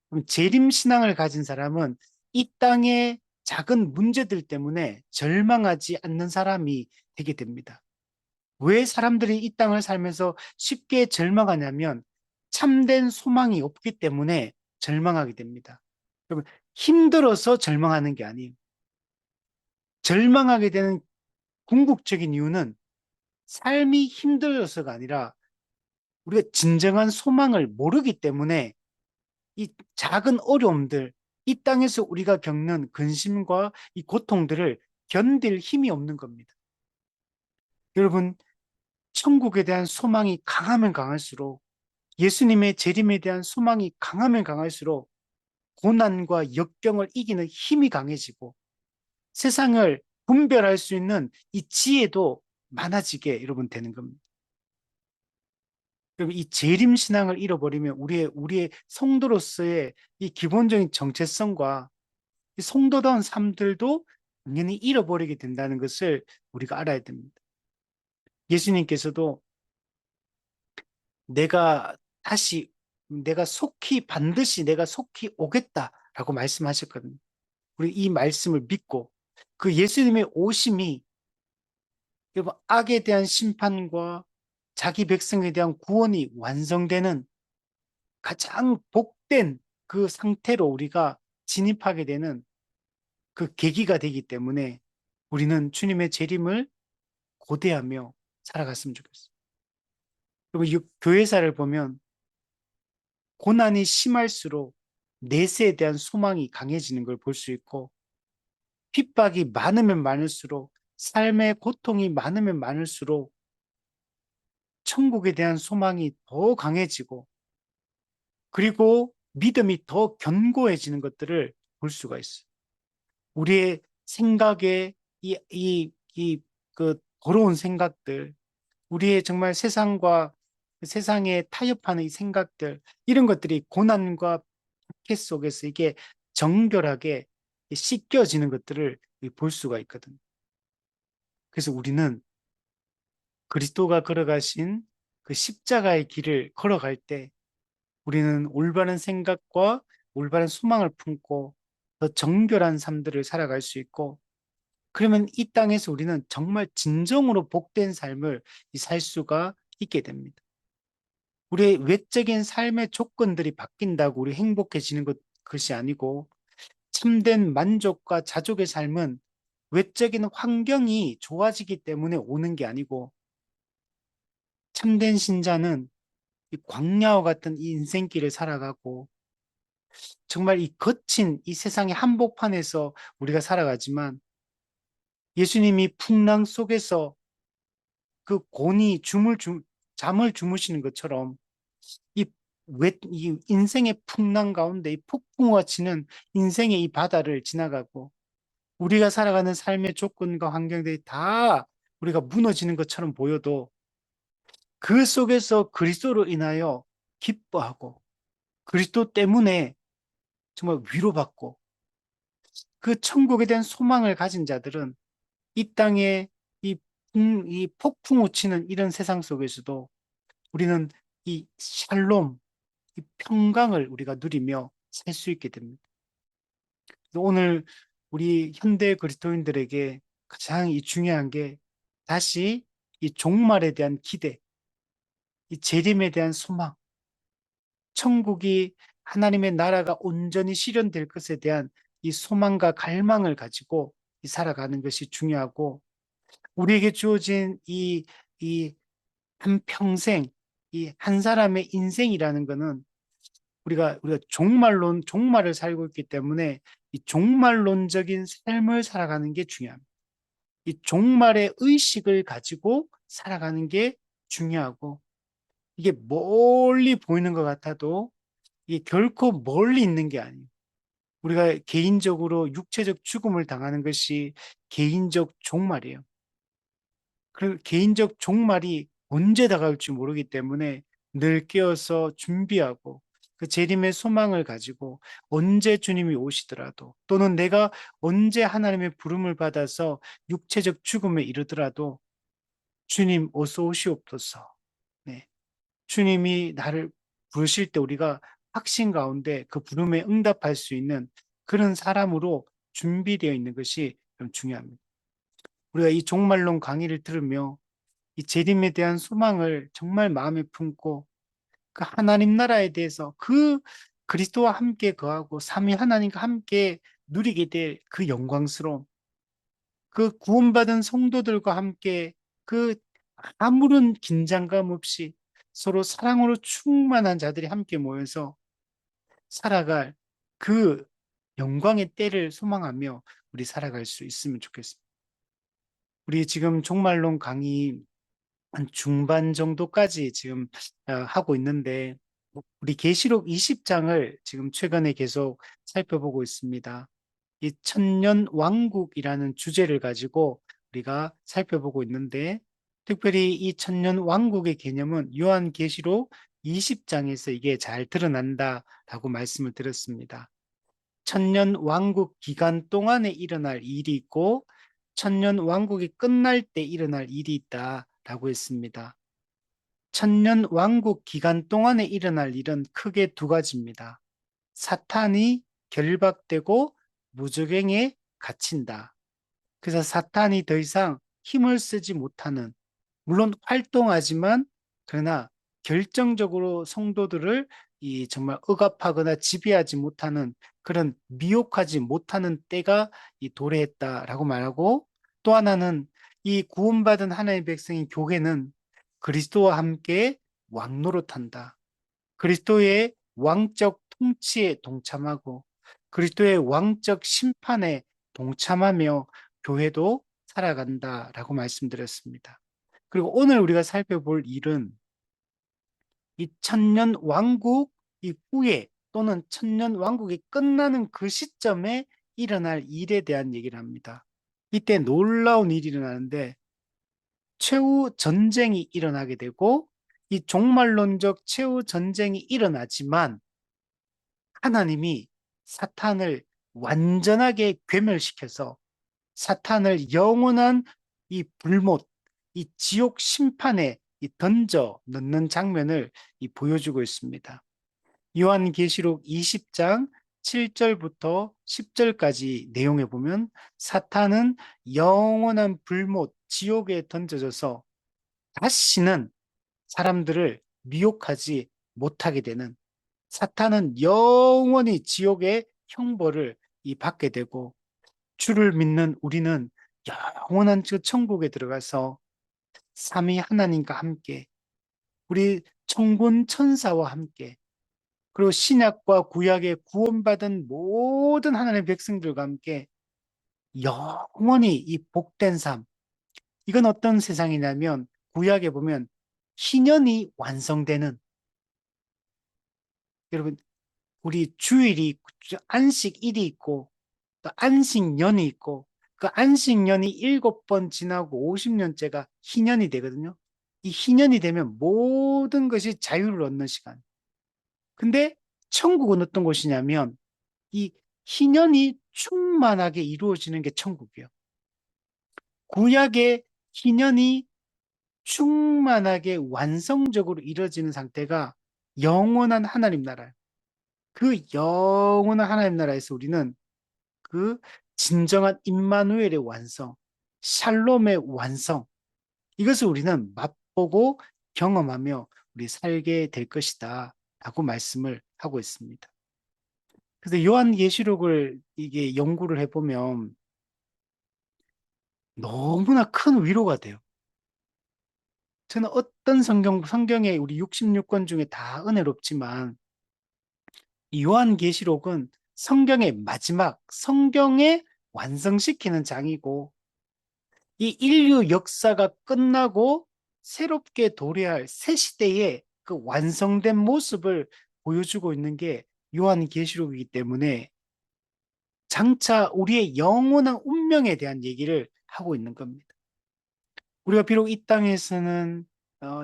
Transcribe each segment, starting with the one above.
그럼 재림신앙을 가진 사람은 이 땅의 작은 문제들 때문에 절망하지 않는 사람이 되게 됩니다. 왜 사람들이 이 땅을 살면서 쉽게 절망하냐면 참된 소망이 없기 때문에 절망하게 됩니다. 여러분, 힘들어서 절망하는 게 아니에요. 절망하게 되는 궁극적인 이유는 삶이 힘들어서가 아니라 우리가 진정한 소망을 모르기 때문에 이 작은 어려움들, 이 땅에서 우리가 겪는 근심과 이 고통들을 견딜 힘이 없는 겁니다. 여러분, 천국에 대한 소망이 강하면 강할수록, 예수님의 재림에 대한 소망이 강하면 강할수록 고난과 역경을 이기는 힘이 강해지고 세상을 분별할 수 있는 이 지혜도 많아지게 여러분 되는 겁니다. 그럼 이 재림 신앙을 잃어버리면 우리의 성도로서의 이 기본적인 정체성과 이 성도다운 삶들도 당연히 잃어버리게 된다는 것을 우리가 알아야 됩니다. 예수님께서도 내가 다시 내가 속히 오겠다라고 말씀하셨거든요. 우리 이 말씀을 믿고 그 예수님의 오심이 여러분 악에 대한 심판과 자기 백성에 대한 구원이 완성되는 가장 복된 그 상태로 우리가 진입하게 되는 그 계기가 되기 때문에 우리는 주님의 재림을 고대하며 살아갔으면 좋겠어요. 그리고 교회사를 보면 고난이 심할수록 내세에 대한 소망이 강해지는 걸 볼 수 있고 핍박이 많으면 많을수록 삶의 고통이 많으면 많을수록 천국에 대한 소망이 더 강해지고 그리고 믿음이 더 견고해지는 것들을 볼 수가 있어요. 우리의 생각에 그 더러운 생각들, 우리의 정말 세상에 타협하는 이 생각들, 이런 것들이 고난과 박해 속에서 이게 정결하게 씻겨지는 것들을 볼 수가 있거든. 그래서 우리는 그리스도가 걸어가신 그 십자가의 길을 걸어갈 때 우리는 올바른 생각과 올바른 소망을 품고 더 정결한 삶들을 살아갈 수 있고 그러면 이 땅에서 우리는 정말 진정으로 복된 삶을 살 수가 있게 됩니다. 우리의 외적인 삶의 조건들이 바뀐다고 우리 행복해지는 것이 아니고 참된 만족과 자족의 삶은 외적인 환경이 좋아지기 때문에 오는 게 아니고 참된 신자는 이 광야와 같은 이 인생길을 살아가고 정말 이 거친 이 세상의 한복판에서 우리가 살아가지만 예수님이 풍랑 속에서 그 곤히 잠을 주무시는 것처럼 이, 이 인생의 풍랑 가운데 이 폭풍우가 치는 인생의 이 바다를 지나가고 우리가 살아가는 삶의 조건과 환경들이 다 우리가 무너지는 것처럼 보여도 그 속에서 그리스도로 인하여 기뻐하고 그리스도 때문에 정말 위로받고 그 천국에 대한 소망을 가진 자들은 이 땅에 이 폭풍우 치는 이런 세상 속에서도 우리는 이 샬롬, 이 평강을 우리가 누리며 살 수 있게 됩니다. 오늘 우리 현대 그리스도인들에게 가장 이 중요한 게 다시 이 종말에 대한 기대, 이 재림에 대한 소망, 천국이 하나님의 나라가 온전히 실현될 것에 대한 이 소망과 갈망을 가지고 살아가는 것이 중요하고 우리에게 주어진 이 한 평생, 이 한 사람의 인생이라는 것은 우리가 종말을 살고 있기 때문에 이 종말론적인 삶을 살아가는 게 중요합니다. 이 종말의 의식을 가지고 살아가는 게 중요하고 이게 멀리 보이는 것 같아도 이게 결코 멀리 있는 게 아니에요. 우리가 개인적으로 육체적 죽음을 당하는 것이 개인적 종말이에요. 그 개인적 종말이 언제 다가올지 모르기 때문에 늘 깨어서 준비하고 그 재림의 소망을 가지고 언제 주님이 오시더라도 또는 내가 언제 하나님의 부름을 받아서 육체적 죽음에 이르더라도 주님 어서 오시옵소서. 네. 주님이 나를 부르실 때 우리가 확신 가운데 그 부름에 응답할 수 있는 그런 사람으로 준비되어 있는 것이 좀 중요합니다. 우리가 이 종말론 강의를 들으며 이 재림에 대한 소망을 정말 마음에 품고 그 하나님 나라에 대해서 그 그리스도와 함께 거하고 삼위 하나님과 함께 누리게 될 그 영광스러움, 그 구원받은 성도들과 함께 그 아무런 긴장감 없이 서로 사랑으로 충만한 자들이 함께 모여서 살아갈 그 영광의 때를 소망하며 우리 살아갈 수 있으면 좋겠습니다. 우리 지금 종말론 강의 한 중반 정도까지 지금 하고 있는데 우리 계시록 20장을 지금 최근에 계속 살펴보고 있습니다. 이 천년 왕국이라는 주제를 가지고 우리가 살펴보고 있는데 특별히 이 천년 왕국의 개념은 요한계시록 20장에서 이게 잘 드러난다라고 말씀을 드렸습니다. 천년 왕국 기간 동안에 일어날 일이 있고 천년 왕국이 끝날 때 일어날 일이 있다라고 했습니다. 천년 왕국 기간 동안에 일어날 일은 크게 두 가지입니다. 사탄이 결박되고 무적행에 갇힌다. 그래서 사탄이 더 이상 힘을 쓰지 못하는, 물론 활동하지만 그러나 결정적으로 성도들을 이 정말 억압하거나 지배하지 못하는 그런 미혹하지 못하는 때가 이 도래했다라고 말하고, 또 하나는 이 구원받은 하나님의 백성인 교회는 그리스도와 함께 왕노릇한다. 그리스도의 왕적 통치에 동참하고 그리스도의 왕적 심판에 동참하며 교회도 살아간다라고 말씀드렸습니다. 그리고 오늘 우리가 살펴볼 일은 이 천년 왕국 이후에 또는 천년 왕국이 끝나는 그 시점에 일어날 일에 대한 얘기를 합니다. 이때 놀라운 일이 일어나는데 최후 전쟁이 일어나게 되고 이 종말론적 최후 전쟁이 일어나지만 하나님이 사탄을 완전하게 괴멸시켜서 사탄을 영원한 이 불못, 이 지옥 심판에 던져 넣는 장면을 보여주고 있습니다. 요한계시록 20장 7절부터 10절까지 내용에 보면 사탄은 영원한 불못, 지옥에 던져져서 다시는 사람들을 미혹하지 못하게 되는, 사탄은 영원히 지옥의 형벌을 받게 되고 주를 믿는 우리는 영원한 그 천국에 들어가서 삼위 하나님과 함께 우리 천군 천사와 함께 그리고 신약과 구약의 구원받은 모든 하나님의 백성들과 함께 영원히 이 복된 삶, 이건 어떤 세상이냐면 구약에 보면 희년이 완성되는, 여러분 우리 주일이 안식일이 있고 또 안식년이 있고 그 안식년이 7번 지나고 50년째가 희년이 되거든요. 이 희년이 되면 모든 것이 자유를 얻는 시간. 근데 천국은 어떤 곳이냐면 이 희년이 충만하게 이루어지는 게 천국이에요. 구약의 희년이 충만하게 완성적으로 이루어지는 상태가 영원한 하나님 나라예요. 그 영원한 하나님 나라에서 우리는 그 진정한 임마누엘의 완성, 샬롬의 완성, 이것을 우리는 맛보고 경험하며 우리 살게 될 것이다 라고 말씀을 하고 있습니다. 그래서 요한계시록을 이게 연구를 해보면 너무나 큰 위로가 돼요. 저는 어떤 성경에 우리 66권 중에 다 은혜롭지만 이 요한계시록은 성경의 마지막, 성경에 완성시키는 장이고 이 인류 역사가 끝나고 새롭게 도래할 새 시대의 그 완성된 모습을 보여주고 있는 게 요한계시록이기 때문에 장차 우리의 영원한 운명에 대한 얘기를 하고 있는 겁니다. 우리가 비록 이 땅에서는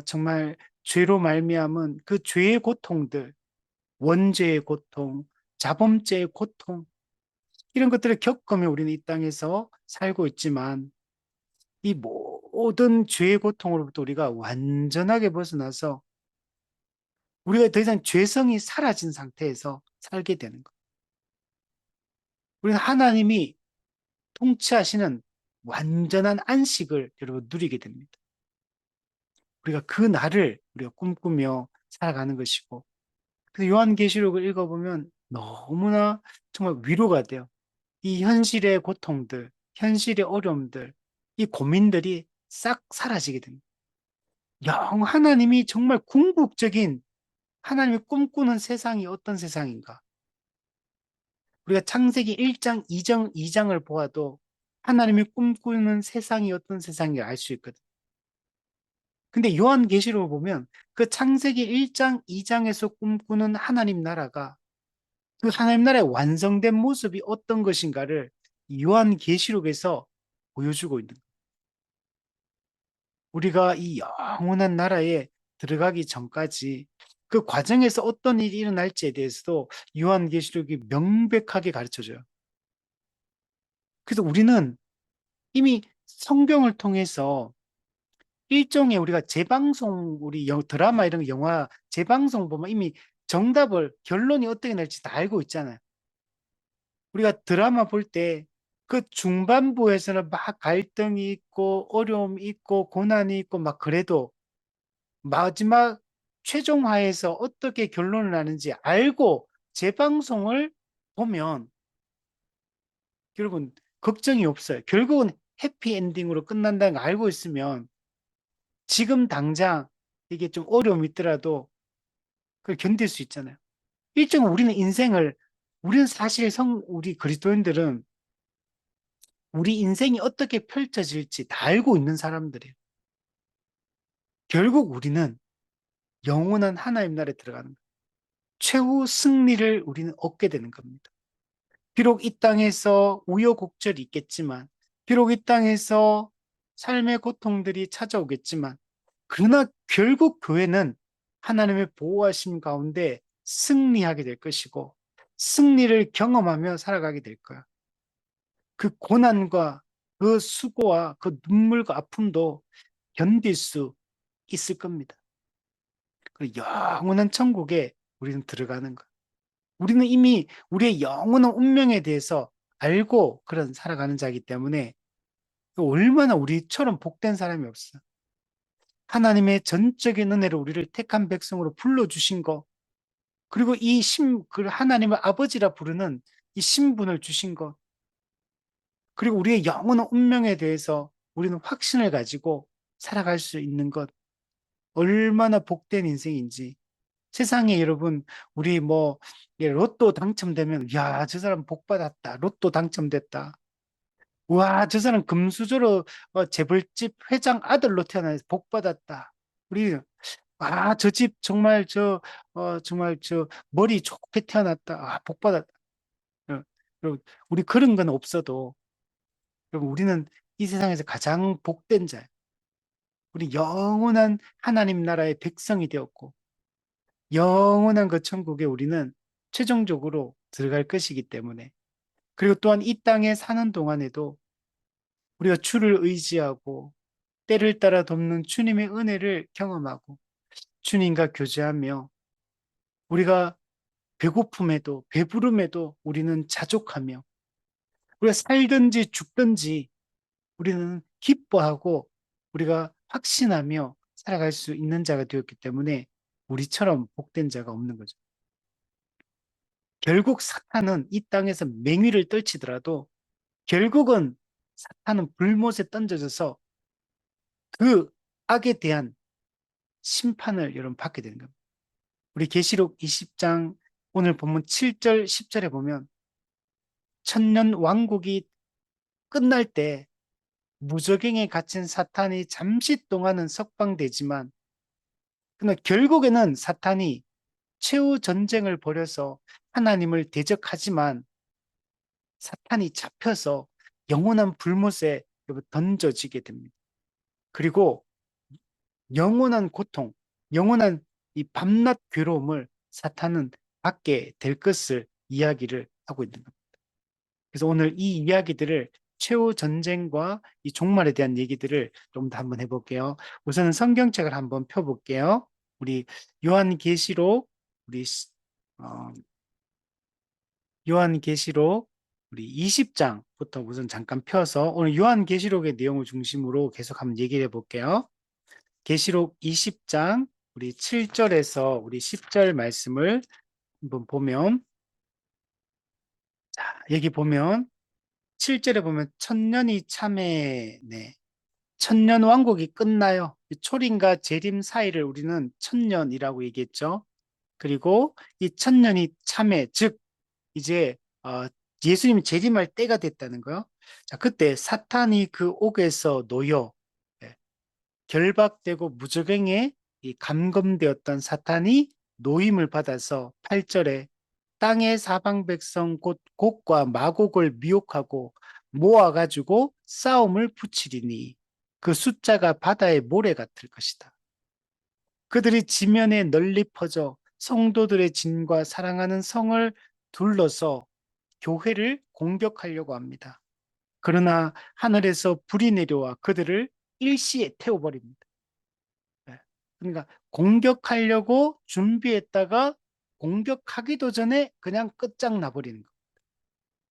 정말 죄로 말미암은 그 죄의 고통들, 원죄의 고통, 자범죄의 고통, 이런 것들을 겪으며 우리는 이 땅에서 살고 있지만 이 모든 죄의 고통으로부터 우리가 완전하게 벗어나서 우리가 더 이상 죄성이 사라진 상태에서 살게 되는 거예요. 우리는 하나님이 통치하시는 완전한 안식을 여러분 누리게 됩니다. 우리가 그 날을 우리가 꿈꾸며 살아가는 것이고, 그래서 요한계시록을 읽어보면 너무나 정말 위로가 돼요. 이 현실의 고통들, 현실의 어려움들, 이 고민들이 싹 사라지게 됩니다. 하나님이 정말 궁극적인 하나님이 꿈꾸는 세상이 어떤 세상인가? 우리가 창세기 1장, 2장을 보아도 하나님이 꿈꾸는 세상이 어떤 세상인가 알 수 있거든. 근데 요한계시록을 보면 그 창세기 1장, 2장에서 꿈꾸는 하나님 나라가 그 하나님 나라의 완성된 모습이 어떤 것인가를 요한계시록에서 보여주고 있는 거예요. 우리가 이 영원한 나라에 들어가기 전까지 그 과정에서 어떤 일이 일어날지에 대해서도 요한계시록이 명백하게 가르쳐줘요. 그래서 우리는 이미 성경을 통해서 일종의 우리가 재방송, 우리 드라마 이런 거 영화 재방송 보면 이미 정답을, 결론이 어떻게 날지 다 알고 있잖아요. 우리가 드라마 볼 때 그 중반부에서는 막 갈등이 있고 어려움이 있고 고난이 있고 막 그래도 마지막 최종화에서 어떻게 결론을 나는지 알고 재방송을 보면 결국은 걱정이 없어요. 결국은 해피엔딩으로 끝난다는 걸 알고 있으면 지금 당장 이게 좀 어려움이 있더라도 그걸 견딜 수 있잖아요. 일종은 우리는 사실 우리 그리스도인들은 우리 인생이 어떻게 펼쳐질지 다 알고 있는 사람들이에요. 결국 우리는 영원한 하나님 나라에 들어가는 거예요. 최후 승리를 우리는 얻게 되는 겁니다. 비록 이 땅에서 우여곡절이 있겠지만, 비록 이 땅에서 삶의 고통들이 찾아오겠지만, 그러나 결국 교회는 하나님의 보호하심 가운데 승리하게 될 것이고, 승리를 경험하며 살아가게 될 거야. 그 고난과 그 수고와 그 눈물과 아픔도 견딜 수 있을 겁니다. 그 영원한 천국에 우리는 들어가는 거야. 우리는 이미 우리의 영원한 운명에 대해서 알고 그런 살아가는 자이기 때문에 얼마나 우리처럼 복된 사람이 없어. 하나님의 전적인 은혜로 우리를 택한 백성으로 불러주신 것, 그리고 그 하나님을 아버지라 부르는 이 신분을 주신 것, 그리고 우리의 영원한 운명에 대해서 우리는 확신을 가지고 살아갈 수 있는 것, 얼마나 복된 인생인지. 세상에 여러분, 우리 뭐, 로또 당첨되면, 야, 저 사람 복 받았다. 로또 당첨됐다. 와, 저 사람 금수저로 재벌집 회장 아들로 태어나서 복 받았다. 우리, 저 집 정말 정말 머리 좋게 태어났다. 복 받았다. 어, 여러분, 우리 그런 건 없어도, 여러분, 우리는 이 세상에서 가장 복된 자예요. 우리 영원한 하나님 나라의 백성이 되었고, 영원한 그 천국에 우리는 최종적으로 들어갈 것이기 때문에, 그리고 또한 이 땅에 사는 동안에도 우리가 주를 의지하고 때를 따라 돕는 주님의 은혜를 경험하고 주님과 교제하며 우리가 배고픔에도 배부름에도 우리는 자족하며 우리가 살든지 죽든지 우리는 기뻐하고 우리가 확신하며 살아갈 수 있는 자가 되었기 때문에 우리처럼 복된 자가 없는 거죠. 결국 사탄은 이 땅에서 맹위를 떨치더라도 결국은 사탄은 불못에 던져져서 그 악에 대한 심판을 여러분 받게 되는 겁니다. 우리 계시록 20장 오늘 본문 7절 10절에 보면 천년 왕국이 끝날 때 무적행에 갇힌 사탄이 잠시 동안은 석방되지만 그러나 결국에는 사탄이 최후 전쟁을 벌여서 하나님을 대적하지만 사탄이 잡혀서 영원한 불못에 던져지게 됩니다. 그리고 영원한 고통, 영원한 이 밤낮 괴로움을 사탄은 받게 될 것을 이야기를 하고 있는 겁니다. 그래서 오늘 이 이야기들을 최후 전쟁과 이 종말에 대한 얘기들을 좀 더 한번 해볼게요. 우선은 성경책을 한번 펴볼게요. 우리 요한계시록 우리 어, 요한계시록 우리 20장부터 우선 잠깐 펴서 오늘 요한계시록의 내용을 중심으로 계속 한번 얘기를 해볼게요. 계시록 20장 우리 7절에서 우리 10절 말씀을 한번 보면, 자, 여기 보면 7절에 보면 천년이 참회네. 천년 왕국이 끝나요. 초림과 재림 사이를 우리는 천년이라고 얘기했죠. 그리고 이 천년이 참회, 즉 이제 예수님이 재림할 때가 됐다는 거요. 자, 그때 사탄이 그 옥에서 놓여 예, 결박되고 무저갱에 이 감금되었던 사탄이 노임을 받아서 8절에 땅의 사방 백성 곧 곡과 마곡을 미혹하고 모아가지고 싸움을 붙이리니 그 숫자가 바다의 모래 같을 것이다. 그들이 지면에 널리 퍼져 성도들의 진과 사랑하는 성을 둘러서 교회를 공격하려고 합니다. 그러나 하늘에서 불이 내려와 그들을 일시에 태워버립니다. 네. 그러니까 공격하려고 준비했다가 공격하기도 전에 그냥 끝장나 버리는 거.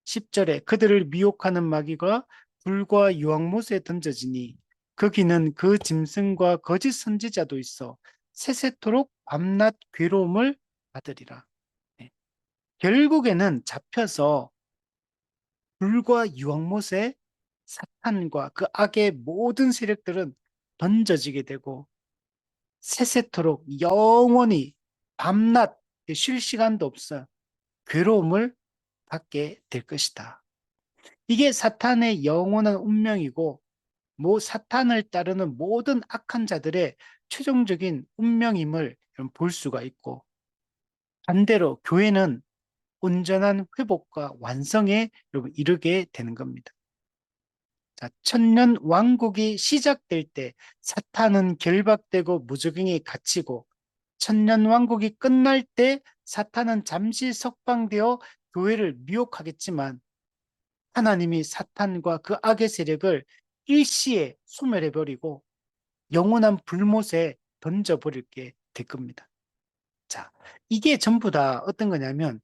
10절에 그들을 미혹하는 마귀가 불과 유황못에 던져지니 거기는 그 짐승과 거짓 선지자도 있어 세세토록 밤낮 괴로움을 받으리라. 네. 결국에는 잡혀서 불과 유황못에 사탄과 그 악의 모든 세력들은 던져지게 되고 세세토록 영원히 밤낮 쉴 시간도 없어 괴로움을 받게 될 것이다. 이게 사탄의 영원한 운명이고 사탄을 따르는 모든 악한 자들의 최종적인 운명임을 볼 수가 있고, 반대로 교회는 온전한 회복과 완성에 이르게 되는 겁니다. 자, 천년 왕국이 시작될 때 사탄은 결박되고 무적응에 갇히고, 천년 왕국이 끝날 때 사탄은 잠시 석방되어 교회를 미혹하겠지만 하나님이 사탄과 그 악의 세력을 일시에 소멸해버리고 영원한 불못에 던져버리게 될 겁니다. 자, 이게 전부 다 어떤 거냐면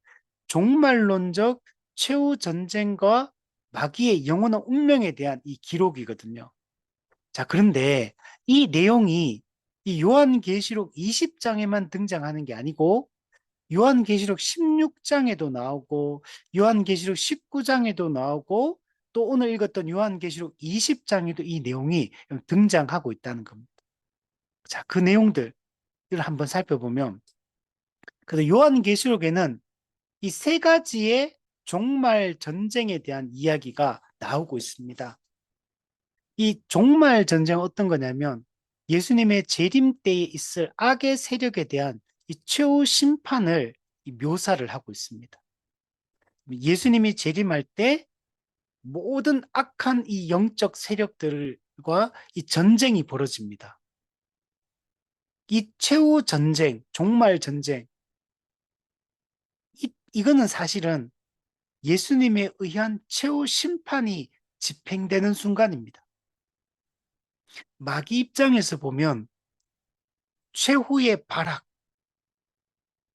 종말론적 최후 전쟁과 마귀의 영원한 운명에 대한 이 기록이거든요. 자, 그런데 이 내용이 이 요한계시록 20장에만 등장하는 게 아니고 요한계시록 16장에도 나오고 요한계시록 19장에도 나오고 또 오늘 읽었던 요한계시록 20장에도 이 내용이 등장하고 있다는 겁니다. 자, 그 내용들을 한번 살펴보면 그래서 요한계시록에는 이 세 가지의 종말 전쟁에 대한 이야기가 나오고 있습니다. 이 종말 전쟁은 어떤 거냐면 예수님의 재림 때에 있을 악의 세력에 대한 이 최후 심판을 묘사를 하고 있습니다. 예수님이 재림할 때 모든 악한 이 영적 세력들과 이 전쟁이 벌어집니다. 이 최후 전쟁, 종말 전쟁, 이거는 사실은 예수님에 의한 최후 심판이 집행되는 순간입니다. 마귀 입장에서 보면 최후의 발악,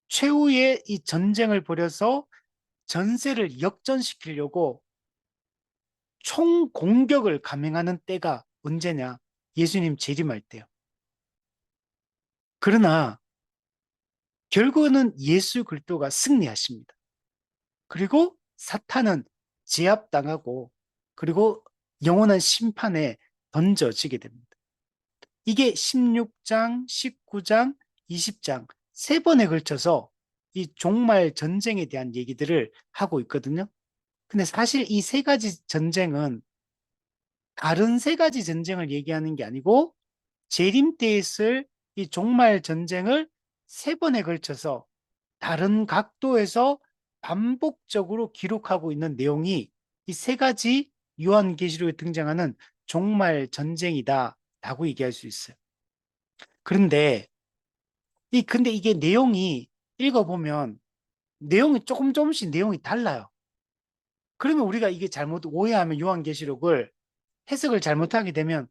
최후의 이 전쟁을 벌여서 전세를 역전시키려고 총공격을 감행하는 때가 언제냐? 예수님 재림할 때요. 그러나 결국은 예수 그리스도가 승리하십니다. 그리고 사탄은 제압당하고 그리고 영원한 심판에 던져지게 됩니다. 이게 16장, 19장, 20장 세 번에 걸쳐서 이 종말 전쟁에 대한 얘기들을 하고 있거든요. 근데 사실 이 세 가지 전쟁은 다른 세 가지 전쟁을 얘기하는 게 아니고 재림 때 있을 이 종말 전쟁을 세 번에 걸쳐서 다른 각도에서 반복적으로 기록하고 있는 내용이 이 세 가지 요한계시록에 등장하는 종말 전쟁이다라고 얘기할 수 있어요. 그런데 근데 이게 내용이 읽어보면 내용이 조금씩 내용이 달라요. 그러면 우리가 이게 잘못 오해하면 요한계시록을 해석을 잘못하게 되면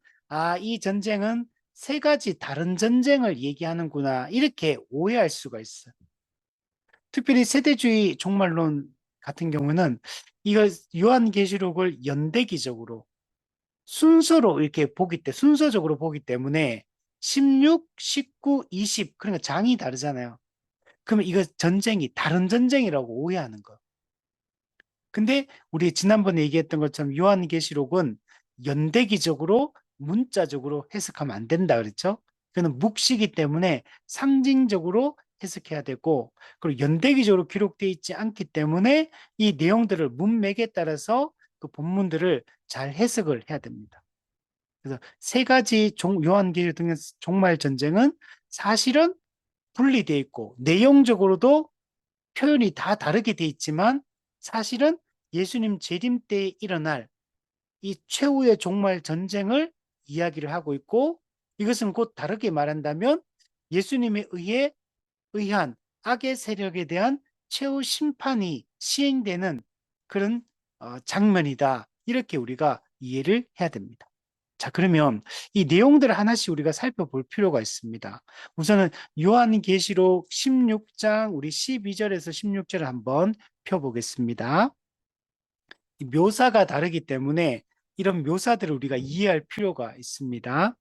이 전쟁은 세 가지 다른 전쟁을 얘기하는구나 이렇게 오해할 수가 있어요. 특별히 세대주의 종말론 같은 경우는 이거 요한계시록을 연대기적으로 순서로 이렇게 순서적으로 보기 때문에 16, 19, 20 그러니까 장이 다르잖아요. 그러면 이거 전쟁이 다른 전쟁이라고 오해하는 거. 근데 우리 지난번에 얘기했던 것처럼 요한계시록은 연대기적으로 문자적으로 해석하면 안 된다 그랬죠? 그는 묵시기 때문에 상징적으로 해석해야 되고, 그리고 연대기적으로 기록되어 있지 않기 때문에 이 내용들을 문맥에 따라서 그 본문들을 잘 해석을 해야 됩니다. 그래서 세 가지 요한계시록 등의 종말 전쟁은 사실은 분리되어 있고 내용적으로도 표현이 다 다르게 돼 있지만 사실은 예수님 재림 때에 일어날 이 최후의 종말 전쟁을 이야기를 하고 있고, 이것은 곧 다르게 말한다면 예수님에 의한 악의 세력에 대한 최후 심판이 시행되는 그런 장면이다. 이렇게 우리가 이해를 해야 됩니다. 자, 그러면 이 내용들을 하나씩 우리가 살펴볼 필요가 있습니다. 우선은 요한계시록 16장 우리 12절에서 16절을 한번 펴보겠습니다. 묘사가 다르기 때문에 이런 묘사들을 우리가 이해할 필요가 있습니다.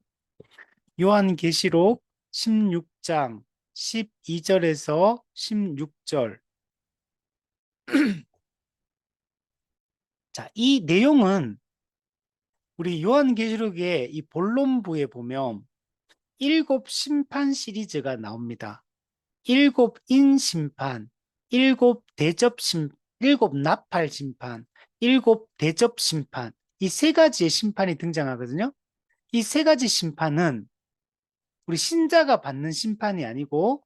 요한계시록 16장 12절에서 16절. 자, 이 내용은 우리 요한계시록의 이 본론부에 보면 일곱 심판 시리즈가 나옵니다. 일곱 인심판, 일곱 대접심, 일곱 나팔 심판, 일곱 대접 심판, 이 세 가지의 심판이 등장하거든요. 이 세 가지 심판은 우리 신자가 받는 심판이 아니고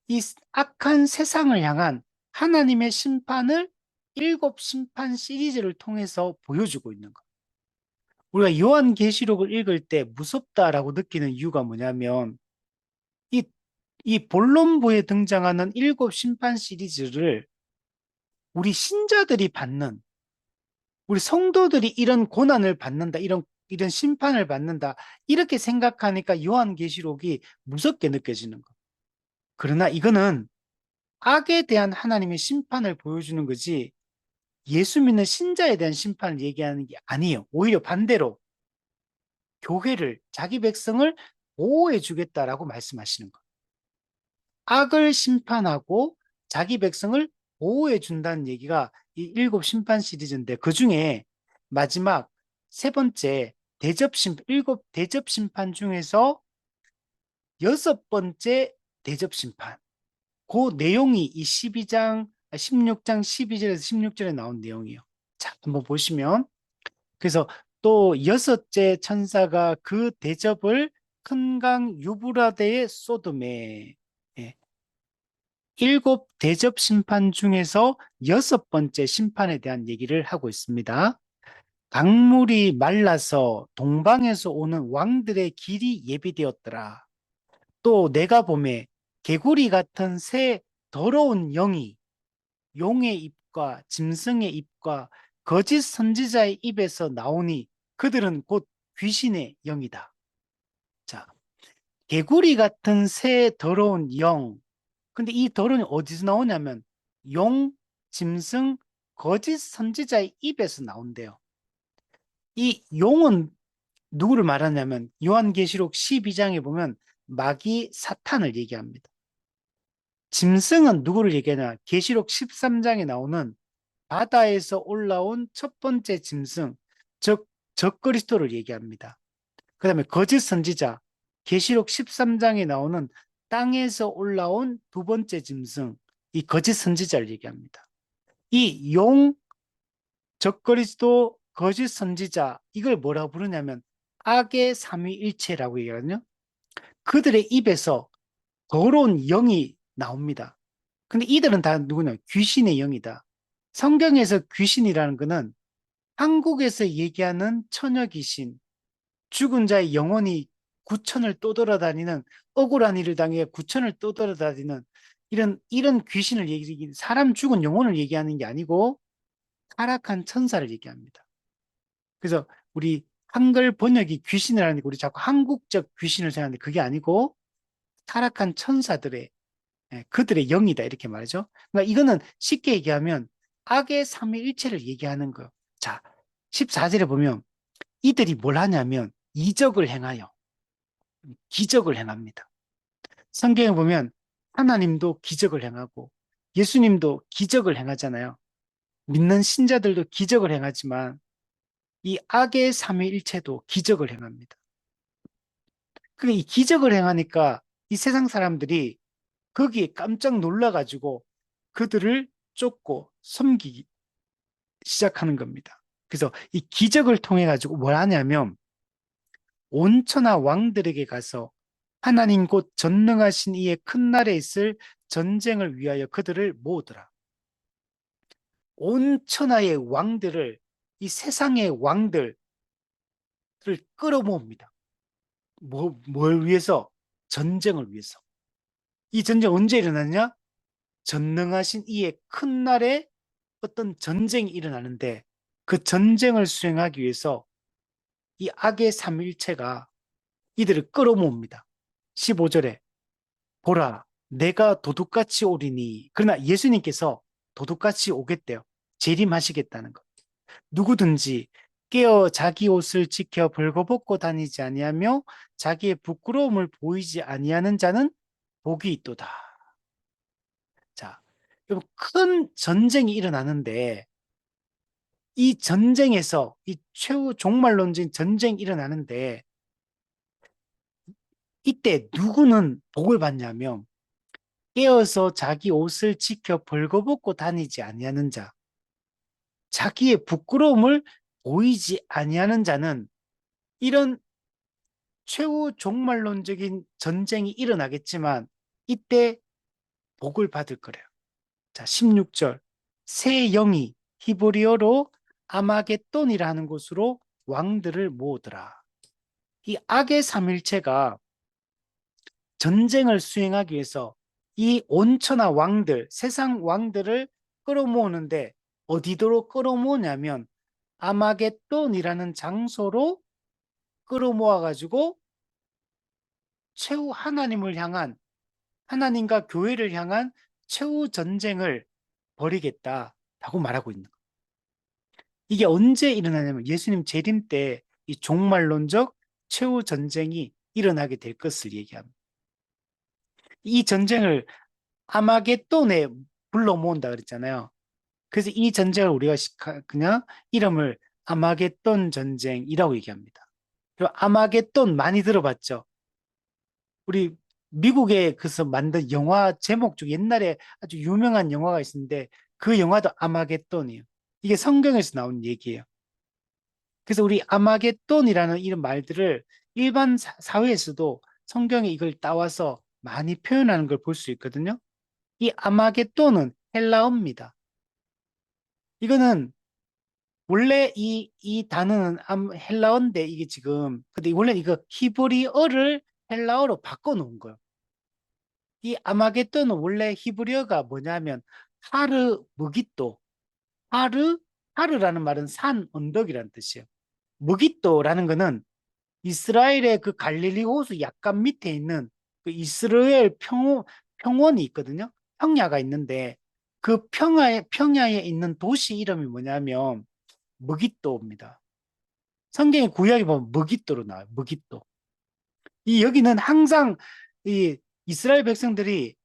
이 악한 세상을 향한 하나님의 심판을 일곱 심판 시리즈를 통해서 보여주고 있는 것. 우리가 요한계시록을 읽을 때 무섭다라고 느끼는 이유가 뭐냐면 이, 이 본론부에 등장하는 일곱 심판 시리즈를 우리 신자들이 받는, 우리 성도들이 이런 고난을 받는다, 이런 심판을 받는다, 이렇게 생각하니까 요한계시록이 무섭게 느껴지는 거. 그러나 이거는 악에 대한 하나님의 심판을 보여주는 거지, 예수 믿는 신자에 대한 심판을 얘기하는 게 아니에요. 오히려 반대로 교회를, 자기 백성을 보호해 주겠다라고 말씀하시는 거. 악을 심판하고 자기 백성을 보호해 준다는 얘기가 이 일곱 심판 시리즈인데, 그 중에 마지막 세 번째 일곱 대접 심판 중에서 여섯 번째 대접 심판. 그 내용이 이 16장 12절에서 16절에 나온 내용이에요. 자, 한번 보시면. 그래서 또 여섯째 천사가 그 대접을 큰 강 유브라데에 쏟음에, 예, 일곱 대접 심판 중에서 여섯 번째 심판에 대한 얘기를 하고 있습니다. 강물이 말라서 동방에서 오는 왕들의 길이 예비되었더라. 또 내가 보매 개구리 같은 새 더러운 영이 용의 입과 짐승의 입과 거짓 선지자의 입에서 나오니 그들은 곧 귀신의 영이다. 자, 개구리 같은 새 더러운 영. 근데 이 더러움이 어디서 나오냐면 용, 짐승, 거짓 선지자의 입에서 나온대요. 이 용은 누구를 말하냐면 요한계시록 12장에 보면 마귀 사탄을 얘기합니다. 짐승은 누구를 얘기하냐? 계시록 13장에 나오는 바다에서 올라온 첫 번째 짐승, 즉 적그리스도를 얘기합니다. 그 다음에 거짓 선지자, 계시록 13장에 나오는 땅에서 올라온 두 번째 짐승, 이 거짓 선지자를 얘기합니다. 이 용, 적그리스도, 거짓 선지자, 이걸 뭐라고 부르냐면 악의 삼위일체라고 얘기하거든요. 그들의 입에서 더러운 영이 나옵니다. 근데 이들은 다 누구냐? 귀신의 영이다. 성경에서 귀신이라는 것은 한국에서 얘기하는 처녀 귀신, 죽은 자의 영혼이 구천을 떠돌아다니는, 억울한 일을 당해 구천을 떠돌아다니는 이런 귀신을 사람 죽은 영혼을 얘기하는 게 아니고 타락한 천사를 얘기합니다. 그래서 우리 한글 번역이 귀신을 하는데 우리 자꾸 한국적 귀신을 생각하는데 그게 아니고 타락한 천사들의 그들의 영이다 이렇게 말하죠. 그러니까 이거는 쉽게 얘기하면 악의 삼위일체를 얘기하는 거예요. 자, 14절에 보면 이들이 뭘 하냐면 이적을 행하여 기적을 행합니다. 성경에 보면 하나님도 기적을 행하고 예수님도 기적을 행하잖아요. 믿는 신자들도 기적을 행하지만 이 악의 삼위일체도 기적을 행합니다. 이 기적을 행하니까 이 세상 사람들이 거기에 깜짝 놀라가지고 그들을 쫓고 섬기기 시작하는 겁니다. 그래서 이 기적을 통해 가지고 뭘 하냐면 온천하 왕들에게 가서 하나님 곧 전능하신 이의 큰 날에 있을 전쟁을 위하여 그들을 모으더라. 온천하의 왕들을 이 세상의 왕들을 끌어모읍니다. 뭘 위해서? 전쟁을 위해서. 이 전쟁 언제 일어나냐? 전능하신 이의 큰 날에 어떤 전쟁이 일어나는데 그 전쟁을 수행하기 위해서 이 악의 삼일체가 이들을 끌어모읍니다. 15절에 보라 내가 도둑같이 오리니 그러나 예수님께서 도둑같이 오겠대요. 재림하시겠다는 것. 누구든지 깨어 자기 옷을 지켜 벌거벗고 다니지 아니하며 자기의 부끄러움을 보이지 아니하는 자는 복이 있도다. 자, 여러분 큰 전쟁이 일어나는데 이 전쟁에서 이 최후 종말론적인 전쟁이 일어나는데 이때 누구는 복을 받냐면 깨어서 자기 옷을 지켜 벌거벗고 다니지 아니하는 자, 자기의 부끄러움을 보이지 아니하는 자는 이런 최후 종말론적인 전쟁이 일어나겠지만 이때 복을 받을 거래요. 자, 16절. 새 영이 히브리어로 아마겟돈이라 하는 곳으로 왕들을 모으더라. 이 악의 삼일체가 전쟁을 수행하기 위해서 이 온천하 왕들, 세상 왕들을 끌어모으는데 어디로 끌어모으냐면 아마겟돈이라는 장소로 끌어모아가지고 최후 하나님을 향한 하나님과 교회를 향한 최후 전쟁을 벌이겠다라고 말하고 있는 거예요. 이게 언제 일어나냐면 예수님 재림 때 이 종말론적 최후 전쟁이 일어나게 될 것을 얘기합니다. 이 전쟁을 아마겟돈에 불러 모은다 그랬잖아요. 그래서 이 전쟁을 우리가 그냥 이름을 아마겟돈 전쟁이라고 얘기합니다. 그리고 아마겟돈 많이 들어봤죠? 우리 미국에 그래서 만든 영화 제목 중 옛날에 아주 유명한 영화가 있는데 그 영화도 아마겟돈이에요. 이게 성경에서 나온 얘기예요. 그래서 우리 아마겟돈이라는 이런 말들을 일반 사회에서도 성경에 이걸 따와서 많이 표현하는 걸 볼 수 있거든요. 이 아마겟돈은 헬라어입니다. 이거는 원래 이 단어는 헬라어인데 이게 지금 근데 원래 이거 히브리어를 헬라어로 바꿔놓은 거예요. 이 아마겟돈은 원래 히브리어가 뭐냐면 하르 무깃도 하르 하르라는 말은 산 언덕이라는 뜻이에요. 무깃도라는 거는 이스라엘의 그 갈릴리 호수 약간 밑에 있는 그 이스라엘 평원이 있거든요. 평야가 있는데 그 평야에 있는 도시 이름이 뭐냐면 무깃도입니다. 성경의 구약에 보면 무깃도로 나와요. 무깃도. 이 여기는 항상 이 이스라엘 백성들이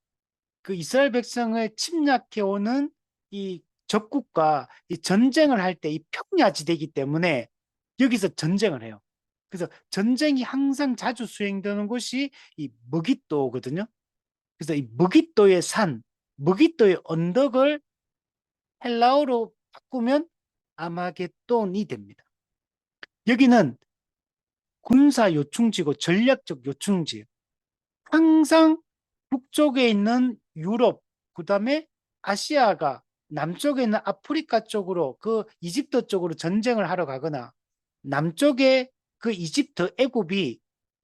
그 이스라엘 백성을 침략해 오는 이 적국과 이 전쟁을 할 때 이 평야지대이기 때문에 여기서 전쟁을 해요. 그래서 전쟁이 항상 자주 수행되는 곳이 이 무깃도거든요. 그래서 이 무깃도의 산, 무깃도의 언덕을 헬라어로 바꾸면 아마겟돈이 됩니다. 여기는 군사 요충지고 전략적 요충지. 항상 북쪽에 있는 유럽, 그 다음에 아시아가 남쪽에 있는 아프리카 쪽으로 그 이집트 쪽으로 전쟁을 하러 가거나 남쪽에 그 이집트, 애굽이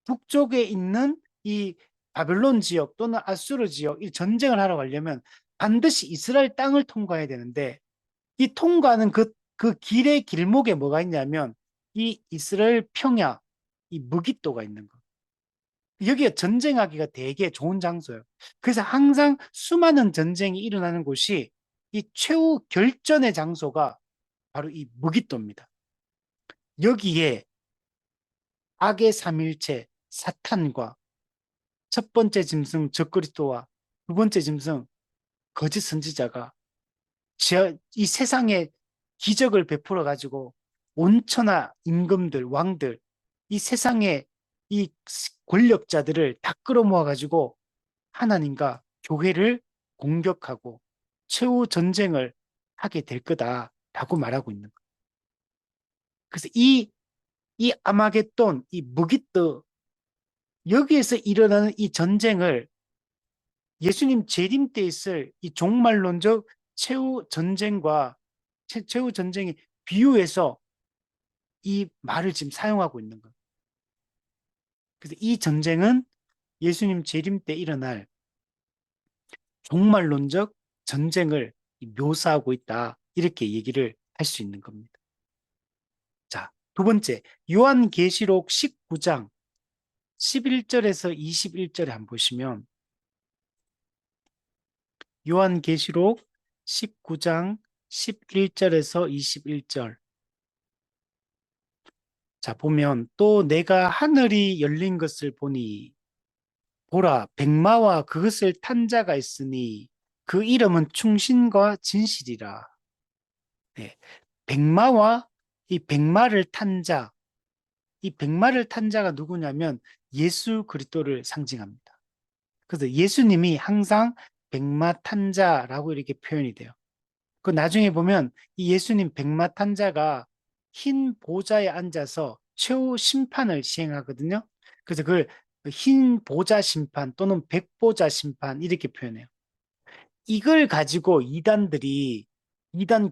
북쪽에 있는 이 바벨론 지역 또는 아수르 지역 이 전쟁을 하러 가려면 반드시 이스라엘 땅을 통과해야 되는데 이 통과하는 그 길의 길목에 뭐가 있냐면 이 이스라엘 평야, 이 무깃도가 있는 거. 여기가 전쟁하기가 되게 좋은 장소예요. 그래서 항상 수많은 전쟁이 일어나는 곳이 이 최후 결전의 장소가 바로 이 무깃도입니다. 여기에 악의 삼일체 사탄과 첫 번째 짐승 적그리스도와 두 번째 짐승 거짓 선지자가 이 세상에 기적을 베풀어 가지고 온천하 임금들, 왕들, 이 세상에 이 권력자들을 다 끌어모아 가지고 하나님과 교회를 공격하고 최후 전쟁을 하게 될 거다라고 말하고 있는 거예요. 그래서 이 아마겟돈, 이 무기뜨, 여기에서 일어나는 이 전쟁을 예수님 재림 때 있을 이 종말론적 최후 전쟁과 최후 전쟁의 비유해서 이 말을 지금 사용하고 있는 거예요. 그래서 이 전쟁은 예수님 재림 때 일어날 종말론적 전쟁을 묘사하고 있다. 이렇게 얘기를 할 수 있는 겁니다. 자, 두 번째, 요한계시록 19장 11절에서 21절에 한번 보시면 요한계시록 19장 11절에서 21절. 자, 보면 또 내가 하늘이 열린 것을 보니 보라 백마와 그것을 탄 자가 있으니 그 이름은 충신과 진실이라. 네, 백마와 이 백마를 탄 자, 이 백마를 탄 자가 누구냐면 예수 그리스도를 상징합니다. 그래서 예수님이 항상 백마 탄 자라고 이렇게 표현이 돼요. 그 나중에 보면 이 예수님 백마 탄 자가 흰 보좌에 앉아서 최후 심판을 시행하거든요. 그래서 그걸 흰 보좌 심판 또는 백보좌 심판 이렇게 표현해요. 이걸 가지고 이단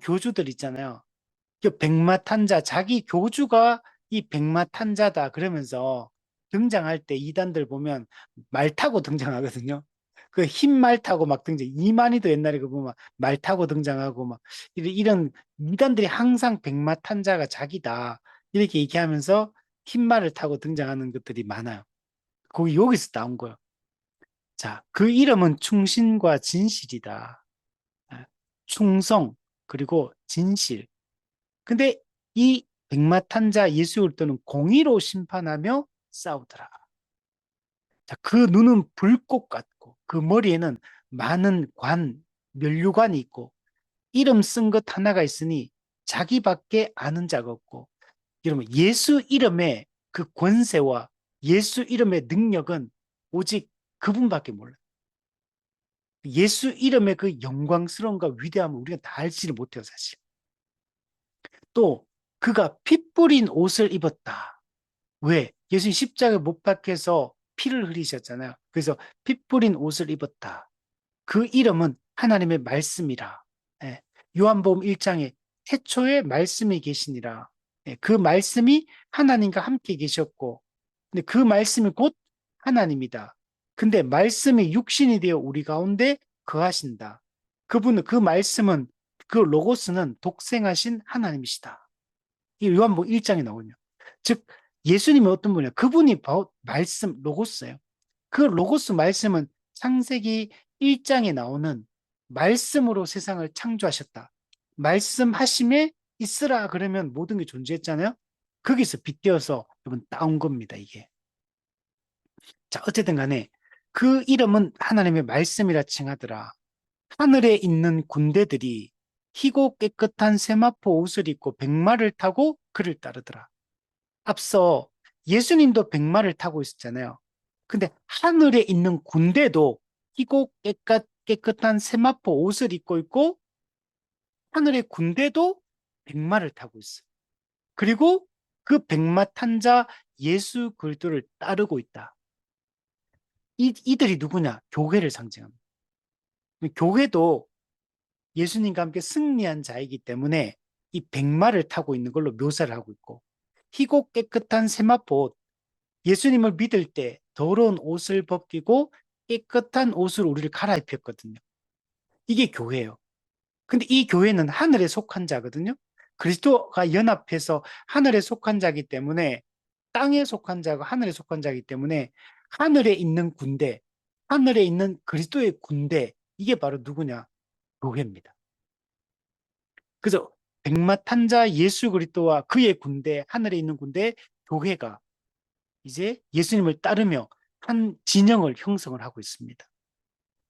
교주들 있잖아요. 그 백마탄자, 자기 교주가 이 백마탄자다 그러면서 등장할 때 이단들 보면 말 타고 등장하거든요. 그 흰 말 타고 막 등장. 이만희도 옛날에 그 보면 말 타고 등장하고 막 이런 이단들이 항상 백마탄자가 자기다 이렇게 얘기하면서 흰 말을 타고 등장하는 것들이 많아요. 거기 여기서 나온 거예요. 자, 그 이름은 충신과 진실이다. 아, 충성 그리고 진실. 근데 이 백마탄자 예수 그리스도는 공의로 심판하며 싸우더라. 자, 그 눈은 불꽃 같고 그 머리에는 많은 면류관이 있고 이름 쓴 것 하나가 있으니 자기밖에 아는 자가 없고 여러분 예수 이름의 그 권세와 예수 이름의 능력은 오직 그분밖에 몰라요. 예수 이름의 그 영광스러움과 위대함을 우리가 다 알지를 못해요, 사실. 또 그가 피 뿌린 옷을 입었다. 왜? 예수님 십자가에 못 박혀서 피를 흘리셨잖아요. 그래서 피 뿌린 옷을 입었다. 그 이름은 하나님의 말씀이라. 예. 요한복음 1장에 태초에 말씀이 계시니라. 예. 그 말씀이 하나님과 함께 계셨고, 근데 그 말씀이 곧 하나님이다. 근데 말씀이 육신이 되어 우리 가운데 거하신다. 그 말씀은, 그 로고스는 독생하신 하나님이시다. 이 요한복음 1장에 나오냐. 즉 예수님이 어떤 분이냐. 그분이 말씀 로고스예요. 그 로고스 말씀은 창세기 1장에 나오는 말씀으로 세상을 창조하셨다. 말씀하심에 있으라 그러면 모든 게 존재했잖아요. 거기서 빗대어서 여러분 따온 겁니다, 이게. 자, 어쨌든 간에 그 이름은 하나님의 말씀이라 칭하더라. 하늘에 있는 군대들이 희고 깨끗한 세마포 옷을 입고 백마를 타고 그를 따르더라. 앞서 예수님도 백마를 타고 있었잖아요. 근데 하늘에 있는 군대도 희고 깨끗한 세마포 옷을 입고 있고 하늘의 군대도 백마를 타고 있어요. 그리고 그 백마 탄 자 예수 그리스도를 따르고 있다. 이들이 누구냐? 교회를 상징합니다. 교회도 예수님과 함께 승리한 자이기 때문에 이 백마를 타고 있는 걸로 묘사를 하고 있고 희고 깨끗한 세마포 예수님을 믿을 때 더러운 옷을 벗기고 깨끗한 옷을 우리를 갈아입혔거든요. 이게 교회예요. 근데 이 교회는 하늘에 속한 자거든요. 그리스도가 연합해서 하늘에 속한 자이기 때문에, 땅에 속한 자가 하늘에 속한 자이기 때문에 하늘에 있는 군대, 하늘에 있는 그리스도의 군대, 이게 바로 누구냐? 교회입니다. 그래서 백마탄자 예수 그리스도와 그의 군대, 하늘에 있는 군대, 교회가 이제 예수님을 따르며 한 진영을 형성을 하고 있습니다.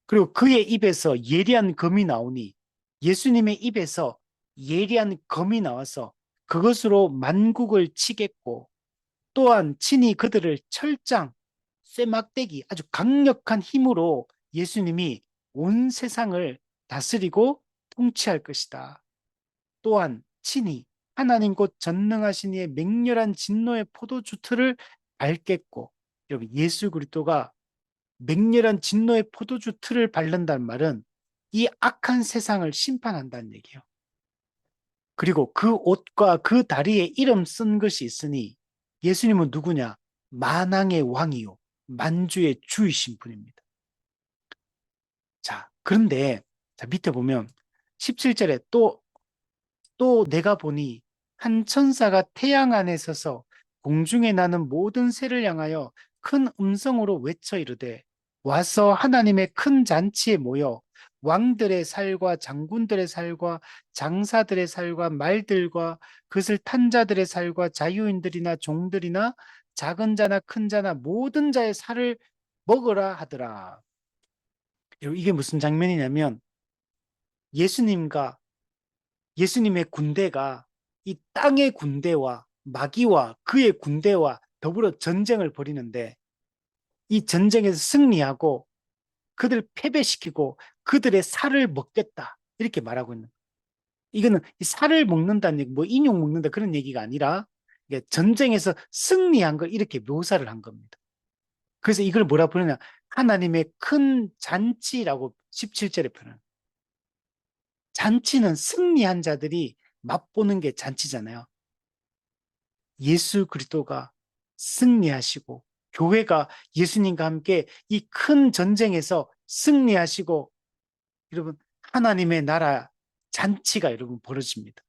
그리고 그의 입에서 예리한 검이 나오니, 예수님의 입에서 예리한 검이 나와서 그것으로 만국을 치겠고, 또한 친히 그들을 철장, 쇠막대기, 아주 강력한 힘으로 예수님이 온 세상을 다스리고 통치할 것이다. 또한 친히 하나님 곧 전능하신 이의 맹렬한 진노의 포도주 틀을 밟겠고, 여러분, 예수 그리스도가 맹렬한 진노의 포도주 틀을 밟는다는 말은 이 악한 세상을 심판한다는 얘기예요. 그리고 그 옷과 그 다리에 이름 쓴 것이 있으니, 예수님은 누구냐? 만왕의 왕이요 만주의 주이신 분입니다. 자, 그런데 자, 밑에 보면 17절에 또 내가 보니 한 천사가 태양 안에 서서 공중에 나는 모든 새를 향하여 큰 음성으로 외쳐 이르되, 와서 하나님의 큰 잔치에 모여 왕들의 살과 장군들의 살과 장사들의 살과 말들과 그것을 탄 자들의 살과 자유인들이나 종들이나 작은 자나 큰 자나 모든 자의 살을 먹으라 하더라. 이게 무슨 장면이냐면, 예수님과 예수님의 군대가 이 땅의 군대와 마귀와 그의 군대와 더불어 전쟁을 벌이는데, 이 전쟁에서 승리하고 그들 패배시키고 그들의 살을 먹겠다, 이렇게 말하고 있는 거예요. 이거는 이 살을 먹는다는 얘기, 뭐 인육 먹는다 그런 얘기가 아니라 전쟁에서 승리한 걸 이렇게 묘사를 한 겁니다. 그래서 이걸 뭐라 부르냐? 하나님의 큰 잔치라고 17절에 표현합니다. 잔치는 승리한 자들이 맛보는 게 잔치잖아요. 예수 그리스도가 승리하시고 교회가 예수님과 함께 이 큰 전쟁에서 승리하시고, 여러분, 하나님의 나라 잔치가 여러분 벌어집니다.